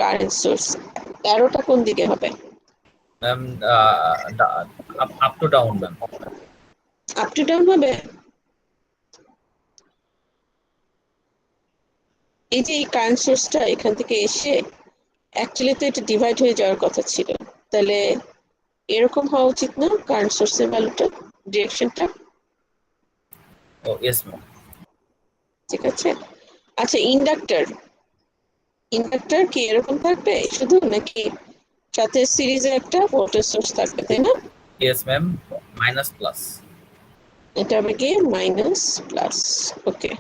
Current source. অ্যারোটা কোন দিকে হবে? Ma'am up to down ma'am. Up to down হবে? এই যে এই কারেন্ট সোর্সটা এখান থেকে এসে অ্যাকচুয়ালি তো এটা ডিভাইড হয়ে যাওয়ার কথা ছিল, তাহলে এরকম হওয়া উচিত না কারেন্ট সোর্সের ভ্যালুটা, ডিরেকশনটা? ও ইয়েস ম্যাম। ঠিক আছে। আচ্ছা, ইন্ডাক্টর কি এরকম থাকবে শুধু, নাকি সাথে সিরিজে একটা ভোল্টেজ সোর্স থাকবে, তাই না? Yes ma'am, minus plus. এটা হবে কি মাইনাস প্লাস। ওকে।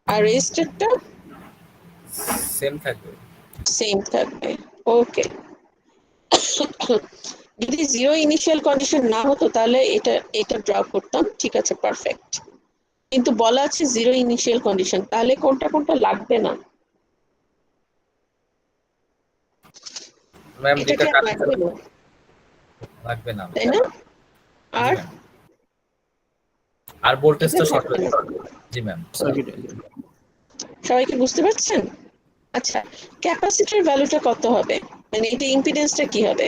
আর রেজিস্টারটা সেম থাকবে। সেম থাকবে। ওকে। যদি জিরো ইনিশিয়াল কন্ডিশন না হতো তাহলে এটা ড্র করতাম, ঠিক আছে, পারফেক্ট। কিন্তু বলা আছে জিরো ইনিশিয়াল কন্ডিশন, তাহলে কোনটা কোনটা লাগবে না? ম্যাম এটা যেটা কি আর কারেন্ট লাগবে না, লাগবে না তাই না? আর জি ম্যাম। আর ভোল্টেজটা এটা শর্ট থাকবে হয়ে না। যাবে। জি ম্যাম। Circuit. সবাই কি বুঝতে পারছেন? আচ্ছা, ক্যাপাসিটর ভ্যালুটা কত হবে, মানে এটা ইম্পিডেন্সটা কি হবে?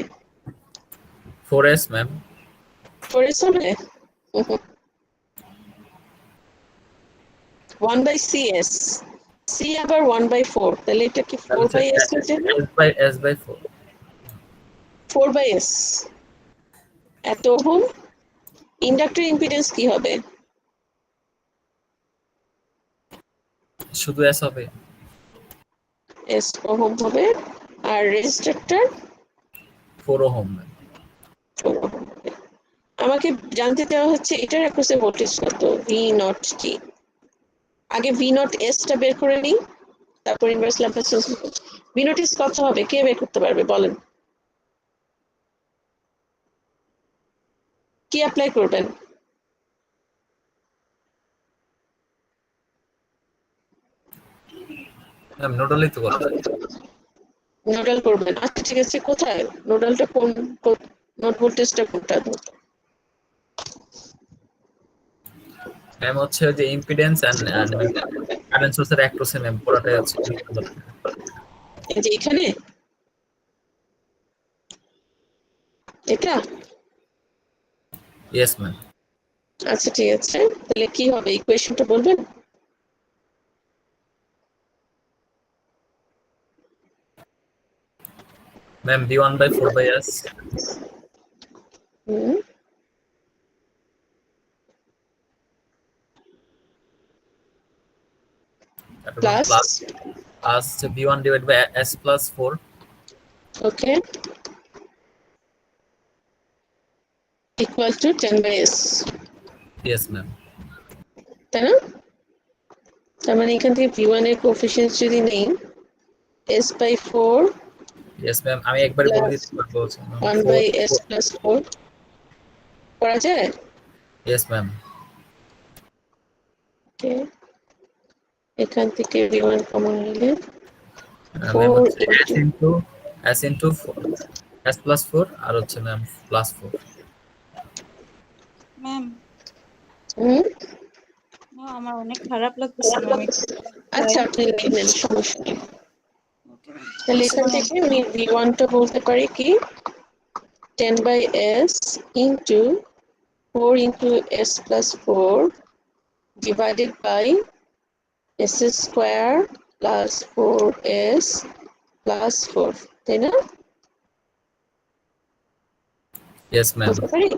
4s ma'am. 4s হবে? 1/cs, c আবার 1/4, তাহলে এটা কি 4/s হয়ে যাবে? s/4। 4/s এত ওহম। ইন্ডাক্টর ইম্পিডেন্স কি হবে? শুধু s হবে। s ওহম হবে। আর রেজিস্টারটা 4 ওহম ম্যাম। 4 ওহম হবে। আমাকে জানতে দেওয়া হচ্ছে এটার অ্যাক্রসে ভোল্টেজ কত, ভি নট কি। আগে ভি নট এস টা বের করে নিই, তারপর inverse Laplace transform. V naught S কত হবে, কে বের করতে পারবে বলেন? কি অ্যাপ্লাই করবেন? ম্যাম নোডালই তো করতে। নোডাল করবেন। আচ্ছা ঠিক আছে, কোথায় নোডালটা, কোন নোড ভোল্টেজটা কোনটা? ম্যাম হচ্ছে যে ইম্পিডেন্স এন্ড কারেন্ট সোর্সের অ্যাক্রসে ম্যাম পুরোটাই হচ্ছে। এই যে এখানে এটা। Yes ma'am. আচ্ছা ঠিক আছে, তাহলে কি হবে ইকুয়েশনটা বলবেন? Ma'am v1/4/s hmm, plus plus v1/s+4। Okay equal to 10/s, yes ma'am. তাই না? তার মানে এখান থেকে v1 এর কোএফিসিয়েন্ট যদি নেই s/4 ইয়েস ম্যাম, আমি একবার বলে দিতে পারবো। 1/s+4 করা যায়। Yes ma'am. ওকে, এখান থেকে v1 কমন নিলে ম্যাম 4 হচ্ছে into s ইনটু s+4 আর হচ্ছে ম্যাম +4। ম্যাম হুম, আমার অনেক খারাপ লাগতেছে ম্যাম। আচ্ছা আপনি লিখে নেন, সমস্যা নেই। Okay ma'am. তাহলে এখান থেকে আমি v1 টা বলতে পারি কি 10/s into 4 into s+4 divided by s square plus 4s plus 4, তাই না? Yes ma'am. বলতে পারি?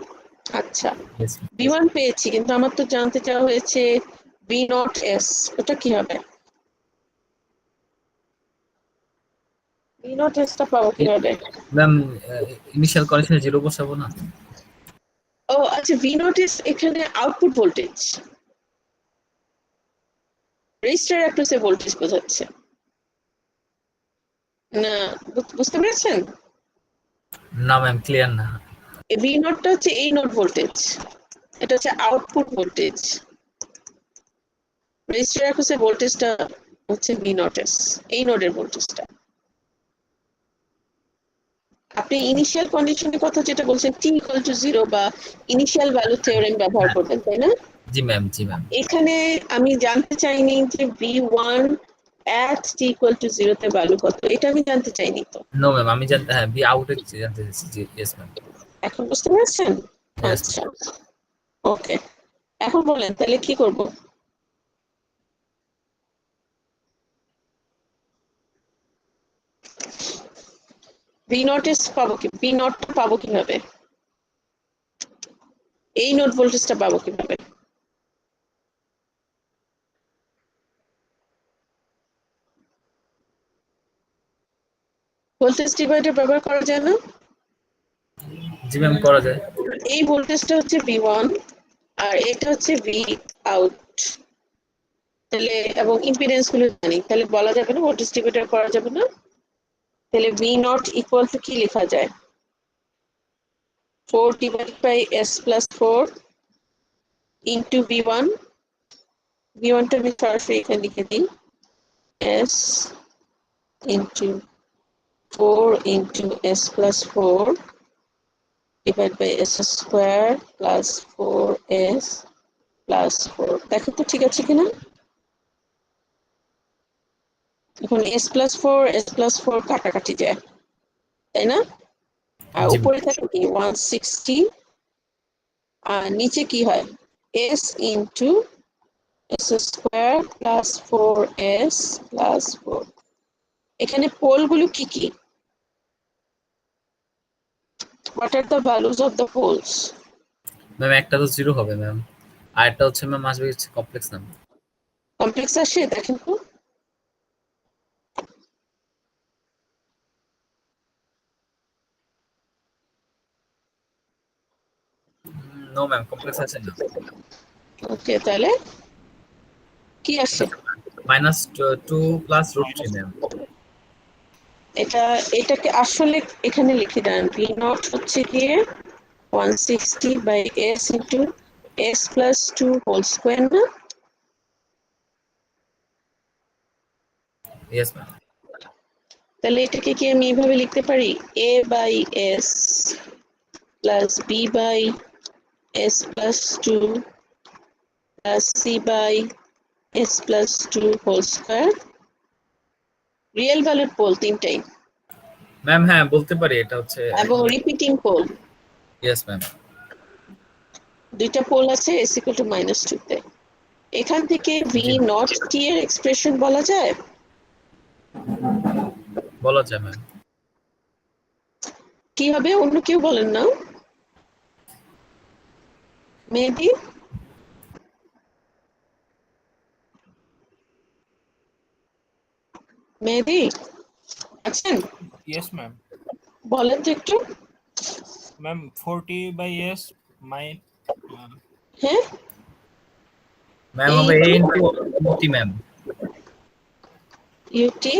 আচ্ছা, ইয়েস v1 পেয়েছি, কিন্তু আমার তো জানতে চাওয়া হয়েছে v0s, ওটা কি হবে? v0s টা পাবো কিভাবে? ম্যাম, ইনিশিয়াল কন্ডিশনে 0 বসাবো না? ও আচ্ছা, v0s এখানে আউটপুট ভোল্টেজ, রেজিস্টার অ্যাক্রসে ভোল্টেজ বোঝাচ্ছে। না, বুঝতে পেরেছেন? না ম্যাম, ক্লিয়ার না। ভি নটটা হচ্ছে এই নোড ভোল্টেজ, এটা হচ্ছে আউটপুট ভোল্টেজ। রেজিস্টার অ্যাক্রসের ভোল্টেজটা হচ্ছে ভি নট এস, এই নোডের ভোল্টেজটা। আপনি ইনিশিয়াল কন্ডিশনের কথা যেটা বলছেন, টি ইকুয়াল টু 0 বা ইনিশিয়াল ভ্যালু থিওরেম ব্যবহার করবেন, তাই না? জি ম্যাম, জি ম্যাম। এখানে আমি জানতে চাইনি যে V1 at t equal to 0 তে ভ্যালু কত, এটা আমি জানতে চাইনি তো। নো ম্যাম, আমি জানতে, হ্যাঁ বি আউটে জানতে চাইছি। জি ইয়েস ম্যাম। এখন বুঝতে পেরেছেন? Yes, আচ্ছা, ওকে। এখন বলেন তাহলে কি করব? ভি নট এস পাবো কি, ভি নট পাবো কিভাবে, এই নোড ভোল্টেজটা পাবো কিভাবে? ভোল্টেজ ডিভাইডার ব্যবহার করা যায় না? জি ম্যাম, করা যায়। এই ভোল্টেজটা হচ্ছে V1 আর এটা হচ্ছে ভি আউট, তাহলে এবং ইম্পিডেন্স গুলো জানি, তাহলে বলা যাবে না ভোল্টেজ ডিভাইডার করা যাবে না? তাহলে ভি নট ইকুয়াল টু কি লেখা যায়? 4 divided by s plus 4 into v1, v1 টা আমি সরাসরি এখানে লিখে দিই, s into 4 into s plus 4 divided by s square plus 4s plus 4। দেখো তো ঠিক আছে কিনা? এখন s plus 4 s plus 4 কাটাকাটি যায়, তাই না? আর জি উপরে থাকে কি 160, আর নিচে কি হয় s into s square plus 4s plus 4। এখানে পোলগুলো কি কি? What are the values of the poles? Ma'am, একটা তো 0 হবে ম্যাম, আর একটা হচ্ছে ম্যাম আসবে হচ্ছে কমপ্লেক্স নাম্বার। কমপ্লেক্স আসে দেখেন তো। নো ম্যাম, কমপ্লেক্স আছে না। ওকে, তাহলে কি আসে? -2 প্লাস √3 ম্যাম। এটাকে আসলে এখানে লিখে দেন, ভি নট হচ্ছে গিয়ে 160 by s into s plus 2 whole square না? Yes ma'am. তাহলে এটাকে কি আমি এইভাবে লিখতে পারি, a by s plus b by s plus 2 plus c by s plus 2 whole square? Real ভ্যালুর পোল তিনটাই ম্যাম হ্যাঁ, বলতে পারি এটা হচ্ছে। এবং রিপিটিং পোল ইয়েস ম্যাম। দুইটা পোল আছে s equal to -2 তে। এখান থেকে ভি জি নট টি এর এক্সপ্রেশন বলা যায়? বলা যায় ম্যাম। কি হবে অন্য কেউ বলেন না? মেহেদি, মেহেদি আছেন? Yes, ma'am. বলেন তো একটু। Ma'am, 40 by S, my হ্যাঁ, ম্যাম হবে a into t ma'am. U t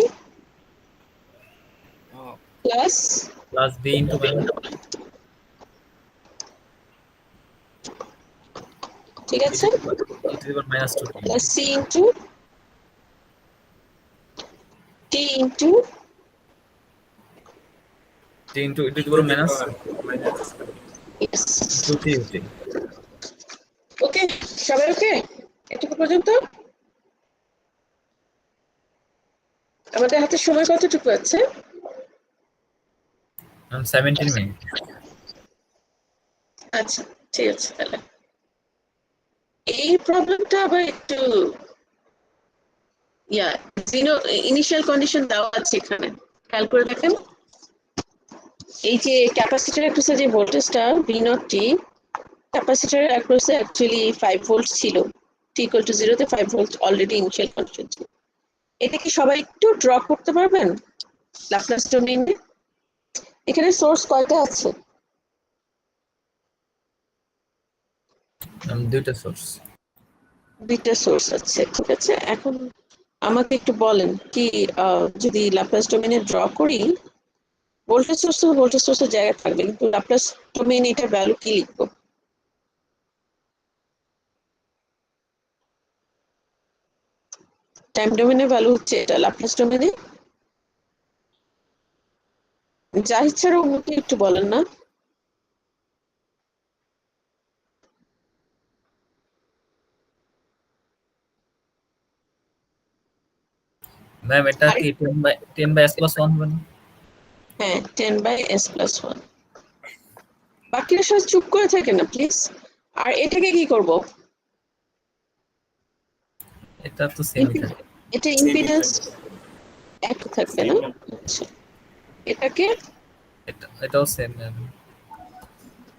uh, plus plus b into ma'am ঠিক আছে, -2t। Plus c into t into t into e to the power minus yes. 2t ut। Okay, সবাই okay এটুকু পর্যন্ত? আমাদের হাতে সময় কতটুকু আছে? Ma'am 17 minute. আচ্ছা, ঠিক আছে। তাহলে এই প্রবলেমটা আবার একটু ইনিশিয়াল কন্ডিশন দেওয়া আছে এখানে, খেয়াল করে দেখেন। এই যে ক্যাপাসিটর অ্যাক্রসে যে ভোল্টেজটা ভি নট টি, ক্যাপাসিটর অ্যাক্রসে অ্যাকচুয়ালি 5 ভোল্ট ছিল, টি ইকুয়াল টু 0 তে 5 ভোল্ট অলরেডি ইনিশিয়াল কন্ডিশন ছিল। এটা কি সবাই একটু ড্র করতে পারবেন ল্যাপ্লাস ডোমেইনে? এখানে সোর্স কয়টা আছে? ম্যাম দুইটা সোর্স। দুইটা সোর্স আছে, ঠিক আছে। এখন আমাকে একটু বলেন কি যদি ল্যাপ্লাস ডোমেইনে ড্র করি ভোল্টেজ সোর্সের জায়গায় থাকবে, কিন্তু ল্যাপ্লাস ডোমেইনে এটার ভ্যালু কি লিখবো? টাইম ডোমেইনের ভ্যালু হচ্ছে এটা, ল্যাপ্লাস ডোমেইনে যা ইচ্ছার আমাকে একটু বলেন না। ম্যাম এটা কি 10 বাই s + 1 হবে না? হ্যাঁ 10/s+1। বাকিরা সবাই চুপ করে থাকে না প্লিজ। আর এটাকে কি করব? এটা তো সেমই থাকে। এটা ইম্পিডেন্স এক থাকবে না? Same, ma'am. আচ্ছা এটাকে এটাও সেম ম্যাম।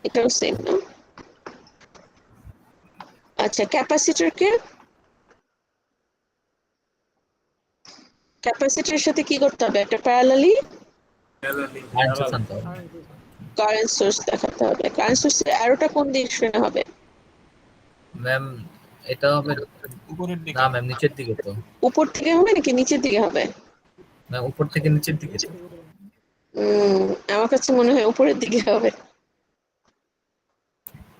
এটাও সেম না? আচ্ছা ক্যাপাসিটরের সাথে কি করতে হবে? একটা প্যারালালি কারেন্ট সোর্স আনতে হবে। কারেন্ট সোর্স দেখাতে হবে। কারেন্ট সোর্সের অ্যারোটা কোন ডিরেকশনে হবে? ম্যাম এটা হবে উপরের দিকে। না ম্যাম, নিচের দিকে তো। উপর থেকে হবে নাকি নিচের দিকে হবে? ম্যাম উপর থেকে নিচের দিকে তো। আমার কাছে মনে হয় উপরের দিকে হবে।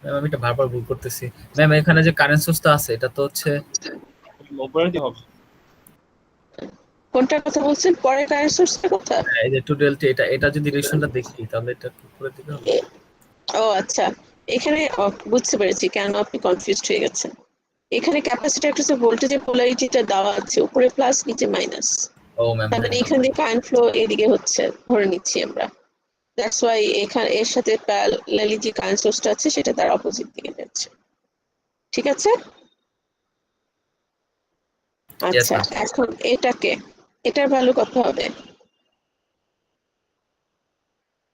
ম্যাম আমি এটা বারবার ভুল করতেছি। ম্যাম এখানে যে কারেন্ট সোর্সটা আছে এটা তো হচ্ছে উপরের দিকে হবে। কোনটার কথা বলছেন? পরের কারেন্ট সোর্সের কথা? এই যে 2Δ, এটা যদি ডিরেকশনটা দেখি তাহলে এটা উপরের দিকে হবে। ও আচ্ছা, এখানে বুঝতে পেরেছি কেন আপনি কনফিউজড হয়ে গেছেন। এখানে ক্যাপাসিটর একটা ভোল্টেজের পোলারিটিটা দেওয়া আছে, উপরে প্লাস নিচে মাইনাস। ও ম্যাম তার মানে এখান দিয়ে কারেন্ট ফ্লো এদিকে হচ্ছে ধরে নিচ্ছি আমরা। দ্যাটস ওয়াই এখানে এর সাথে প্যারালালি যে কারেন্ট সোর্সটা আছে সেটা তার অপোজিট দিকে যাচ্ছে। ঠিক আছে? আচ্ছা ma'am. এখন এটার ভ্যালু কত হবে?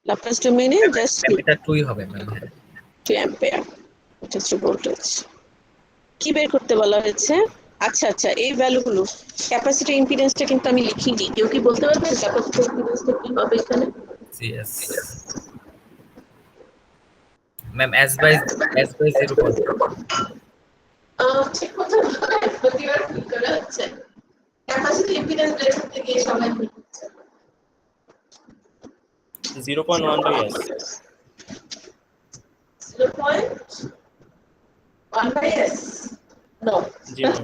ল্যাপ্লাস ডোমেইনে জাস্ট ম্যাম এটা 2ই হবে ম্যাম। 2 অ্যাম্পিয়ার, এটা হচ্ছে ভোল্টেজ। কি বের করতে বলা হয়েছে? আচ্ছা এই ভ্যালুগুলো ক্যাপাসিটর ইম্পিডেন্সটা কিন্তু আমি লিখিনি। কেউ কি বলতে পারবেন ক্যাপাসিটর ইম্পিডেন্সটা কি হবে এখানে? CS ma'am s/s/0.0। ঠিক কথা বলেন, প্রতিবার ভুল করা হচ্ছে। ক্যাপাসিটর ইম্পিডেন্স বের করতে গিয়ে সবাই ভুল করছে। 0.1/s 0.1/s নো, জি ma'am.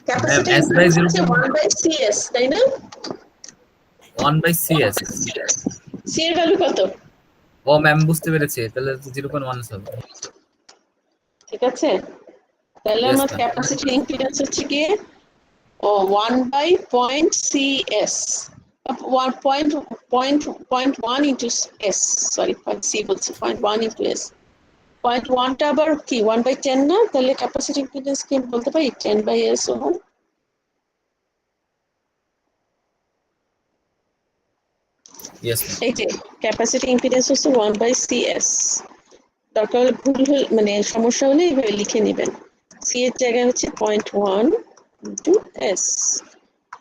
Capacitor ma'am impedance s/0 হচ্ছে 1/cs, তাই না? 1/cs। c এর ভ্যালু কত? ও ম্যাম বুঝতে পেরেছি, তাহলে 0.1 হবে। ঠিক আছে, তাহলে ইয়েস আমার ম্যাম। ক্যাপাসিটর ইম্পিডেন্স হচ্ছে কি 1/0.cs, 1.1 into s, sorry point c বলছি, 0.1 into s। 0.1টা আবার কি 1/10 না? তাহলে ক্যাপাসিটর ইম্পিডেন্স কি বলতে পারি 10/s ওহম। Yes ma'am. এই যে ক্যাপাসিটর ইম্পিডেন্স হচ্ছে 1/cs। দরকার হলে ভুল হলে মানে সমস্যা হলে এইভাবে লিখে নেবেন। c এর জায়গায় হচ্ছে 0.1 into s।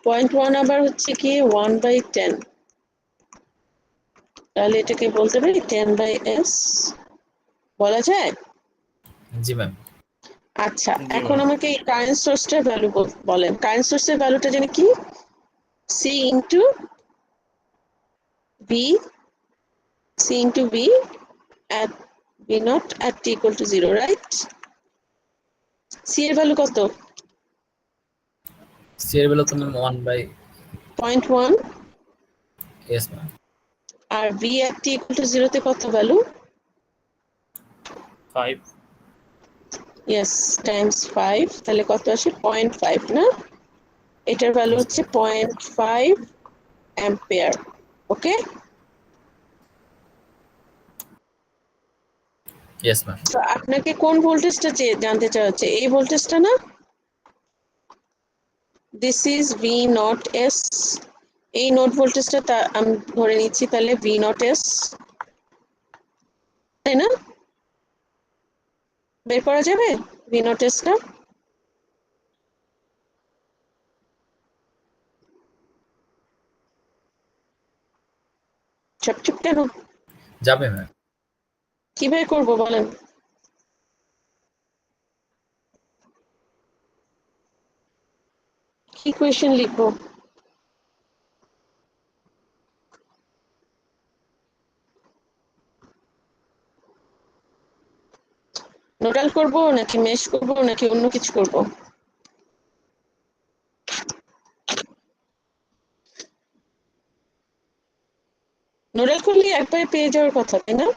0.1 আবার হচ্ছে কি 1/10, তাহলে এটাকে বলতে পারি 10/s বলা যায়। জি ম্যাম। আচ্ছা জি এখন ম্যাম। আমাকে এই কারেন্ট সোর্সটার ভ্যালু বলেন। কারেন্ট সোর্সের ভ্যালুটা জানি কি c into v, c into v at v not at t equal to 0, right? c এর ভ্যালু কত? সি এর ভ্যালু তো ম্যাম 1/। 0.1। Yes ma'am. আর v at t equal to 0 তে কত ভ্যালু? 5 yes times 5, তাহলে কত আসে 0.5 না? এটার ভ্যালু হচ্ছে 0.5 অ্যাম্পিয়ার। ওকে, ইয়েস ম্যাম। তো আপনাকে কোন ভোল্টেজটা জানতে চাওয়া হচ্ছে? এই ভোল্টেজটা না? This is v not s। এই নোড ভোল্টেজটা আমি ধরে নিচ্ছি তাহলে v নট s, তাই না? বের করা যাবে v নট s টা? চুপ কেন? যাবে ম্যাম। কিভাবে করবো বলেন? ইকুয়েশন লিখবো? নোডাল করব নাকি মেশ করব নাকি অন্য কিছু করব? নোডাল করলে একবারে পেয়ে যাওয়ার কথা, তাই না?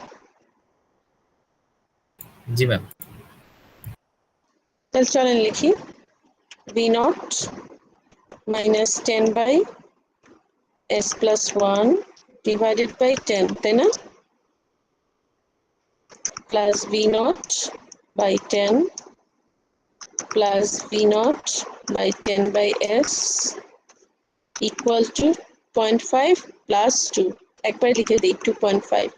জি ম্যাম। তাহলে চলেন লিখি v0 minus 10 by s plus 1 divided by 10, তাই না? plus v0 by 10 plus v0 by 10 by s equal to 0.5 plus 2. একবার লিখে দিই 2.5।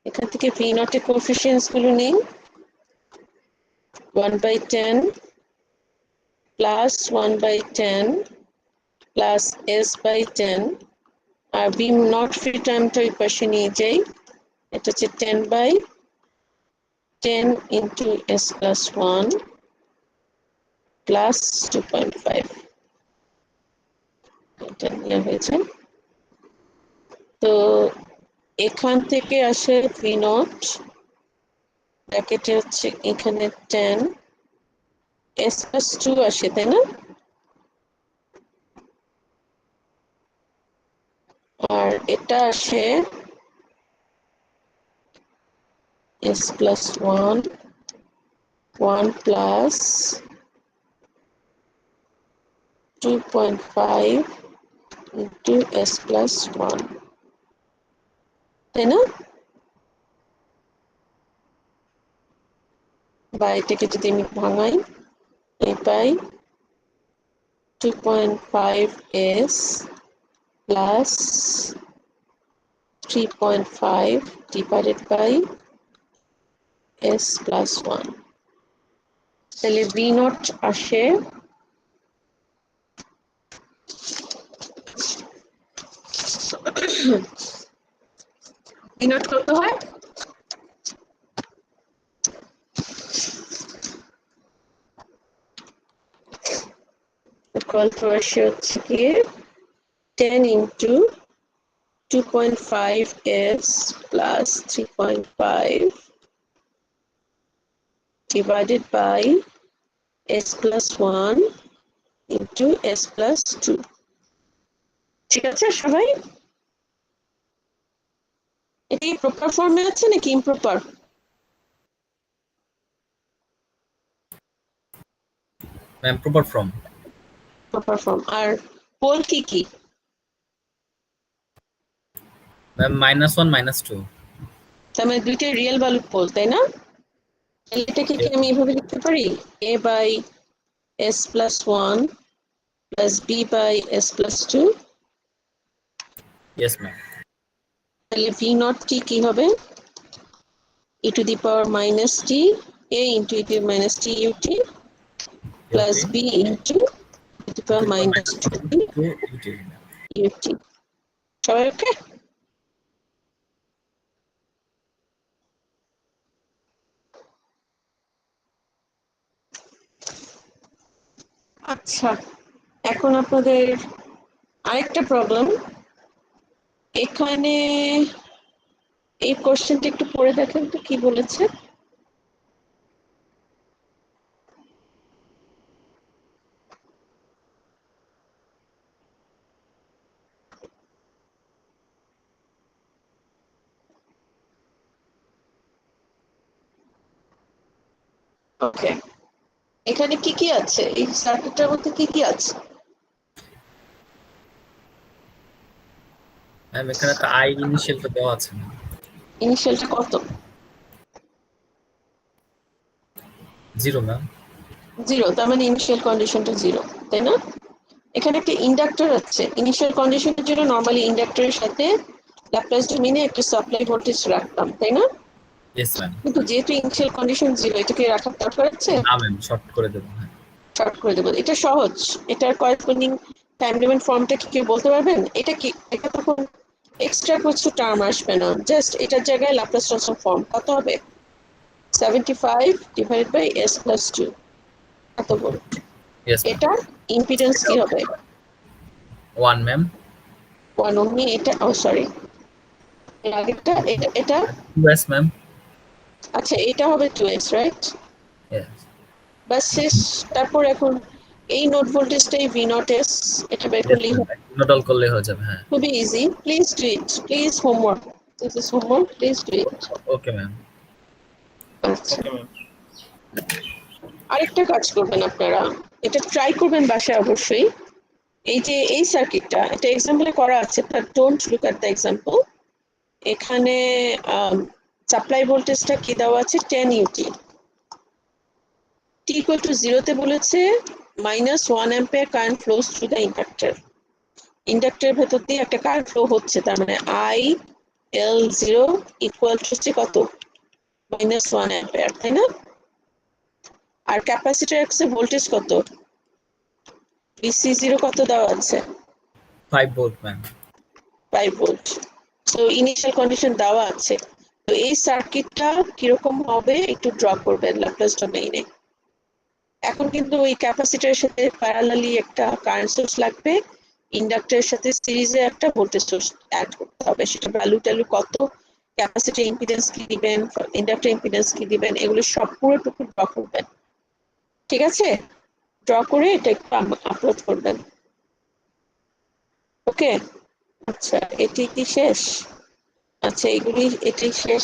এখান থেকে v0 এর কোএফিসিয়েন্টস গুলো নেই। 1 by 10 plus 1 by 10 plus s by 10 আর v0 ফ্রি টার্মটা ওই পাশে নিয়ে যাই, এটা হচ্ছে 10 by 10 into s plus 1 plus 2.5 এটা নেওয়া হয়েছে। তো এখান থেকে আসে v0 ব্র্যাকেটে হচ্ছে এখানে 10 s plus 2 আসে, তাই না? আর এটা আসে s plus 1 1 plus 2.5 into s plus 1, তাই না? বা এটাকে যদি আমি ভাঙাই এই পাই 2.5 s plus 3.5 divided by s plus 1, তাহলে v0 আসে v0 কত হয়? equal to আসে হচ্ছে কি 10 into 2.5 s plus 3.5 divided by s plus 1 into s plus 2। ঠিক আছে সবাই? এটা কি প্রপার ফর্মে আছে নাকি improper? Ma'am proper form. Proper form. আর পোল কি কি? ম্যাম -1 -2। তার মানে দুইটাই রিয়েল ভ্যালু পোল, তাই না? এটাকে কি আমি এভাবে লিখতে পারি a by s plus 1 plus b by s plus 2? Yes ma'am. তাহলে v0 কি হবে? e to the power minus t a into e to the minus t ut plus b into e to the power minus 2t ut। সবাই ওকে? আচ্ছা, এখন আপনাদের আরেকটা problem. এখানে এই কোশ্চেনটা একটু পড়ে দেখেন তো কি বলেছে। ওকে, এখানে কি কি আছে? এই সার্কিটটার মধ্যে কি কি আছে? ম্যাম এখানে তো আই ইনিশিয়ালটা দেওয়া আছে। ইনিশিয়ালটা কত? 0 ম্যাম। 0, তার মানে ইনিশিয়াল কন্ডিশনটা 0, তাই না? এখানে একটা ইন্ডাক্টর আছে। ইনিশিয়াল কন্ডিশনের জন্য নরমালি ইন্ডাক্টরের সাথে ল্যাপ্লাস ডোমেইনে একটা সাপ্লাই ভোল্টেজ রাখতাম, তাই না? Yes ma'am. কিন্তু যেহেতু ইনিশিয়াল কন্ডিশন 0, এটাকে রাখার দরকার আছে? না ম্যাম, শর্ট করে দেবো। হ্যাঁ শর্ট করে দেবো। এটা সহজ। এটার করেসপন্ডিং টাইম ডোমেইন ফর্মটা কি কেউ বলতে পারবেন? এটা কি? এটা তখন এক্সট্রা কিছু টার্ম আসবে না, জাস্ট এটার জায়গায় ল্যাপ্লাস ট্রান্সফর্ম ফর্ম কত হবে? 75 divided by s plus 2। এত ভোল্ট। Yes ma'am. এটা ইম্পিডেন্স কি হবে? 1 ম্যাম। 1 ওহমি। এটা সরি, এর আগেরটা এটা 2s ম্যাম। আচ্ছা, এটা হবে 2s, রাইট? ইয়েস। বাস শেষ। তারপর এখন এই নোড ভোল্টেজটাই v0s, এটা বের করলেই হবে। নোডাল করলে হয়ে যাবে। হ্যাঁ। খুবই easy. Please do it, please homework, this is homework, please do it. Okay ma'am. আচ্ছা, ওকে ম্যাম। আরেকটা কাজ করবেন আপনারা, এটা ট্রাই করবেন বাসায় অবশ্যই। এই যে এই সার্কিটটা, এটা এক্সাম্পলে করা আছে, but don't look at the example. এখানে সাপ্লাই ভোল্টেজটা কি দেওয়া আছে? 10 ইউটি। t equal to 0 তে বলেছে -1 ampere current flows through the inductor. ইন্ডাক্টরের ভেতর দিয়ে একটা কারেন্ট ফ্লো হচ্ছে, তার মানে I L0 ইকুয়াল টু হচ্ছে কত? -1 ampere, তাই না? আর ক্যাপাসিটর এর ভোল্টেজ কত? VC0 কত দেওয়া আছে? 5 volt ma'am. 5 volt. So initial condition দেওয়া আছে। তো এই সার্কিটটা কিরকম হবে একটু ড্র করবেন ল্যাপ্লাস ডোমেইনে। এখন কিন্তু ওই ক্যাপাসিটরের সাথে প্যারালালি একটা কারেন্ট সোর্স লাগবে, ইন্ডাক্টরের সাথে সিরিজে একটা ভোল্টেজ সোর্স অ্যাড করতে হবে। সেটা ভ্যালু ট্যালু কত, ক্যাপাসিটর ইম্পিডেন্স কি দিবেন, ইন্ডাক্টর ইম্পিডেন্স কি দিবেন, এগুলো সব পুরোটুকু ড্র করবেন। ঠিক আছে? ড্র করে এটা একটু আপলোড করবেন। ওকে, আচ্ছা এটি কি শেষ? আচ্ছা এটাই শেষ।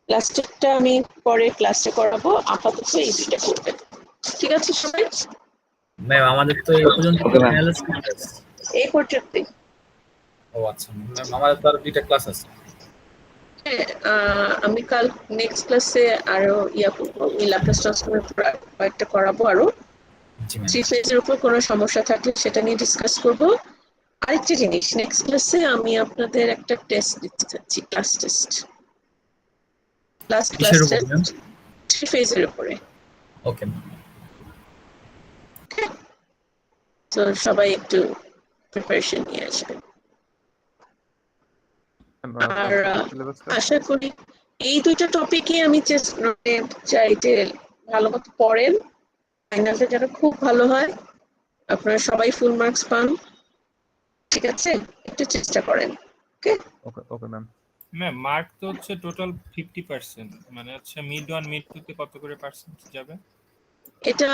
লাস্টেরটা আমি পরে ক্লাসে করাবো, আপাতত এই দুইটা করবেন। ঠিক আছে সবাই? ম্যাম আমাদের তো এই পর্যন্ত অ্যানালিসিস। এই পর্যন্তই। ও আচ্ছা ম্যাম, আমাদের তো আর 2টা ক্লাস আছে। হ্যাঁ, আমি কাল নেক্সট ক্লাসে আরো করবো, ল্যাপ্লাস ট্রান্সফর্মের কয়েকটা করাবো আরো। জি ম্যাম। 3 ফেজের উপর কোনো সমস্যা থাকলে সেটা নিয়ে ডিসকাস করবো। আরেকটা জিনিস, নেক্সট ক্লাসে আমি আপনাদের একটা টেস্ট দিতে চাচ্ছি, ক্লাস টেস্ট। ক্লাস কিসের উপর ম্যাম? 3 ফেজের উপরে। Okay ma'am. তো সবাই একটু প্রিপারেশন নিয়ে আসবেন। আর আশা করি এই দুইটা টপিকে আমি চাই যে ভালো মতো পড়েন, ফাইনালটা যেন খুব ভালো হয়, আপনারা সবাই ফুল মার্কস পান। ঠিক আছে? একটু চেষ্টা করেন। ওকে ওকে ওকে ম্যাম। ম্যাম মার্ক তো হচ্ছে টোটাল 50%, মানে হচ্ছে মিড 1 মিড 2 তে কত করে পার্সেন্ট যাবে? এটা